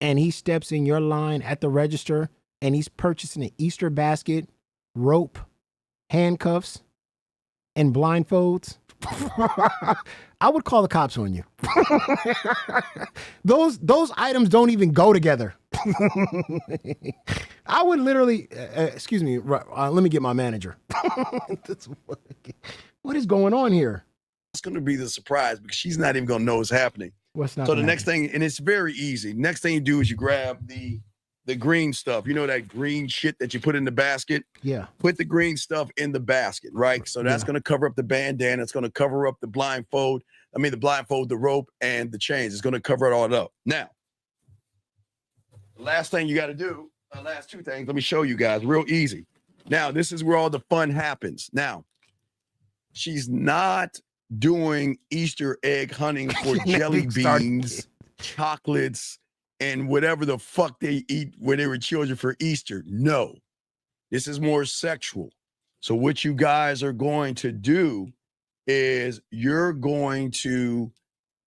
and he steps in your line at the register and he's purchasing an Easter basket, rope, handcuffs, and blindfolds? I would call the cops on you. Those items don't even go together. I would literally, excuse me, let me get my manager. What is going on here? It's going to be the surprise because she's not even going to know what's happening. What's not? So the next thing, and it's very easy. Next thing you do is you grab the green stuff. You know that green shit that you put in the basket? Yeah. Put the green stuff in the basket, right? So that's going to cover up the bandana. It's going to cover up the blindfold. The rope, and the chains. It's going to cover it all up. Now, the last thing you got to do, last two things, let me show you guys real easy. Now, this is where all the fun happens. Now, She's not doing Easter egg hunting for jelly beans, chocolates, and whatever the fuck they eat when they were children for Easter. No, this is more sexual. So what you guys are going to do is you're going to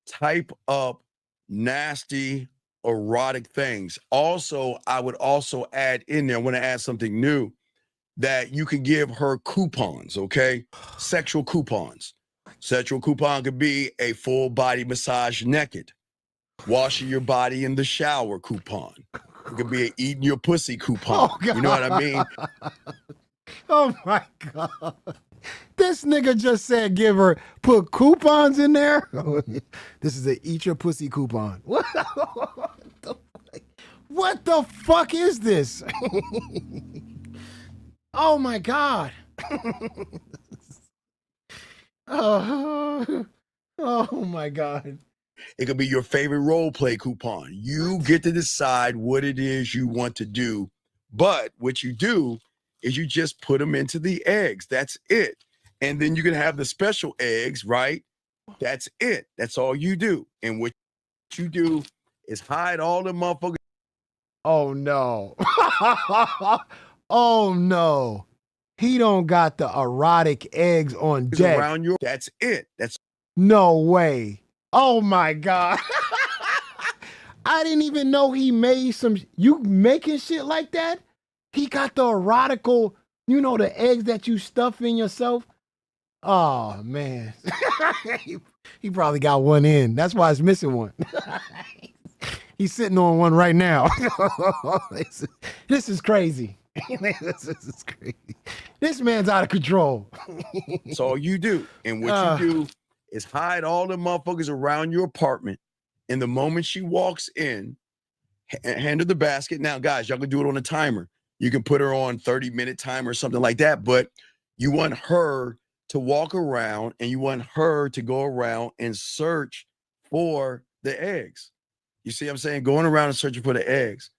type up nasty, erotic things. Also, I would also add in there, I want to add something new, that you can give her coupons, okay? Sexual coupons. Sexual coupon could be a full body massage naked, washing your body in the shower coupon. It could be a eating your pussy coupon. You know what I mean? Oh my God. This nigga just said put coupons in there. This is a eat your pussy coupon. What the fuck is this? Oh my God. Oh my God. It could be your favorite role play coupon. You get to decide what it is you want to do. But what you do is you just put them into the eggs. That's it. And then you can have the special eggs, right? That's it. That's all you do. And what you do is hide all the motherfuckers. Oh no. Oh no. He don't got the erotic eggs on deck. Around your, that's it. That's no way. Oh my God. I didn't even know he made some. You making shit like that? He got the erotical, you know, the eggs that you stuff in yourself. Oh man. He probably got one in. That's why it's missing one. He's sitting on one right now. This is crazy. This is crazy. This man's out of control. That's all you do. And what you do is hide all the motherfuckers around your apartment. And the moment she walks in, hand her the basket. Now, guys, y'all can do it on a timer. You can put her on 30-minute timer or something like that. But you want her to walk around and you want her to go around and search for the eggs. You see what I'm saying? Going around and searching for the eggs.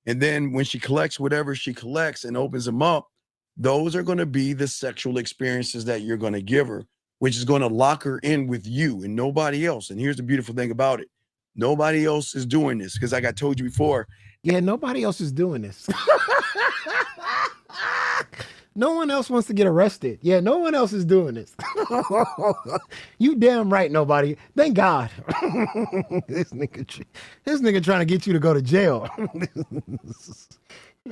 And then when she collects whatever she collects and opens them up, those are going to be the sexual experiences that you're going to give her, which is going to lock her in with you and nobody else. And here's the beautiful thing about it. Nobody else is doing this because like I told you before. Yeah, nobody else is doing this. No one else wants to get arrested. Yeah, no one else is doing this. You damn right, nobody. Thank God. This nigga trying to get you to go to jail.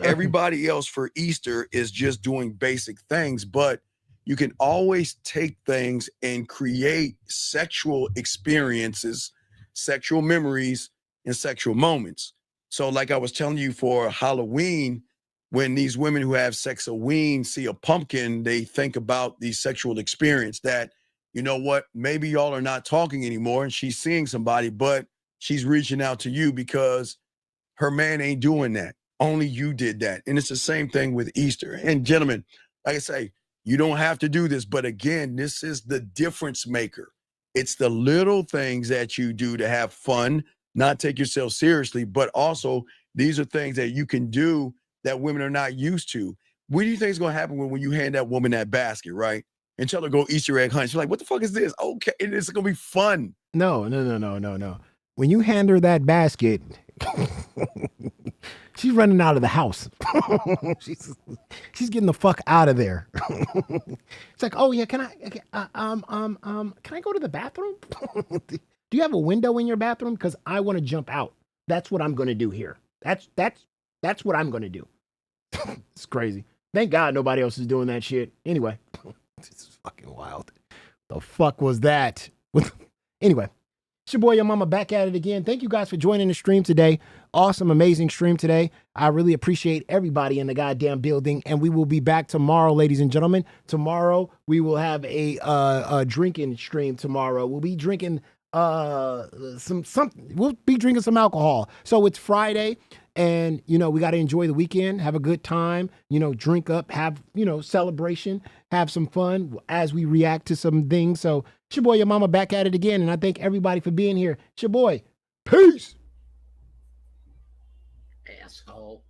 Everybody else for Easter is just doing basic things, but you can always take things and create sexual experiences, sexual memories, and sexual moments. So like I was telling you for Halloween, when these women who have sex-a-ween see a pumpkin, they think about the sexual experience that, you know what, maybe y'all are not talking anymore and she's seeing somebody, but she's reaching out to you because her man ain't doing that. Only you did that. And it's the same thing with Easter. And gentlemen, like I say, you don't have to do this, but again, this is the difference maker. It's the little things that you do to have fun, not take yourself seriously, but also these are things that you can do that women are not used to. What do you think is going to happen when you hand that woman that basket, right? And tell her to go Easter egg hunt. She's like, what the fuck is this? Okay, it's going to be fun. No. When you hand her that basket, she's running out of the house. She's getting the fuck out of there. It's like, oh yeah, can I go to the bathroom? Do you have a window in your bathroom? Because I want to jump out. That's what I'm going to do here. That's what I'm going to do. It's crazy. Thank God nobody else is doing that shit. Anyway, this is fucking wild. The fuck was that? Anyway, it's your boy, your mama, back at it again. Thank you guys for joining the stream today. Awesome, amazing stream today. I really appreciate everybody in the goddamn building. And we will be back tomorrow, ladies and gentlemen. Tomorrow, we will have a drinking stream tomorrow. We'll be drinking we'll be drinking some alcohol. So it's Friday. And, you know, we got to enjoy the weekend, have a good time, you know, drink up, have, you know, celebration, have some fun as we react to some things. So it's your boy, your mama, back at it again. And I thank everybody for being here. It's your boy. Peace. Asshole.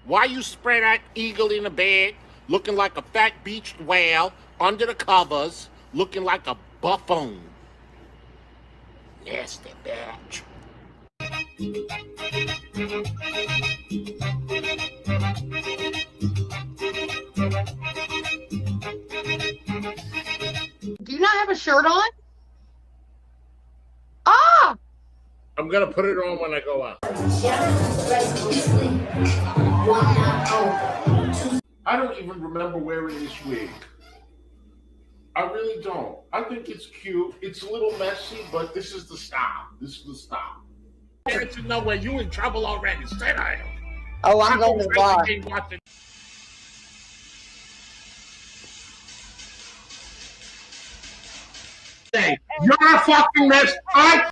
Why you spread out eagle in the bed, looking like a fat beached whale under the covers, looking like a buffoon. Nasty bitch. Do you not have a shirt on? Ah! I'm gonna put it on when I go out. I don't even remember wearing this wig. I really don't. I think it's cute. It's a little messy, but this is the style. This is the style. Get to know where you in trouble already. Sit down. Oh, I'm going to the bar. You're a fucking mess.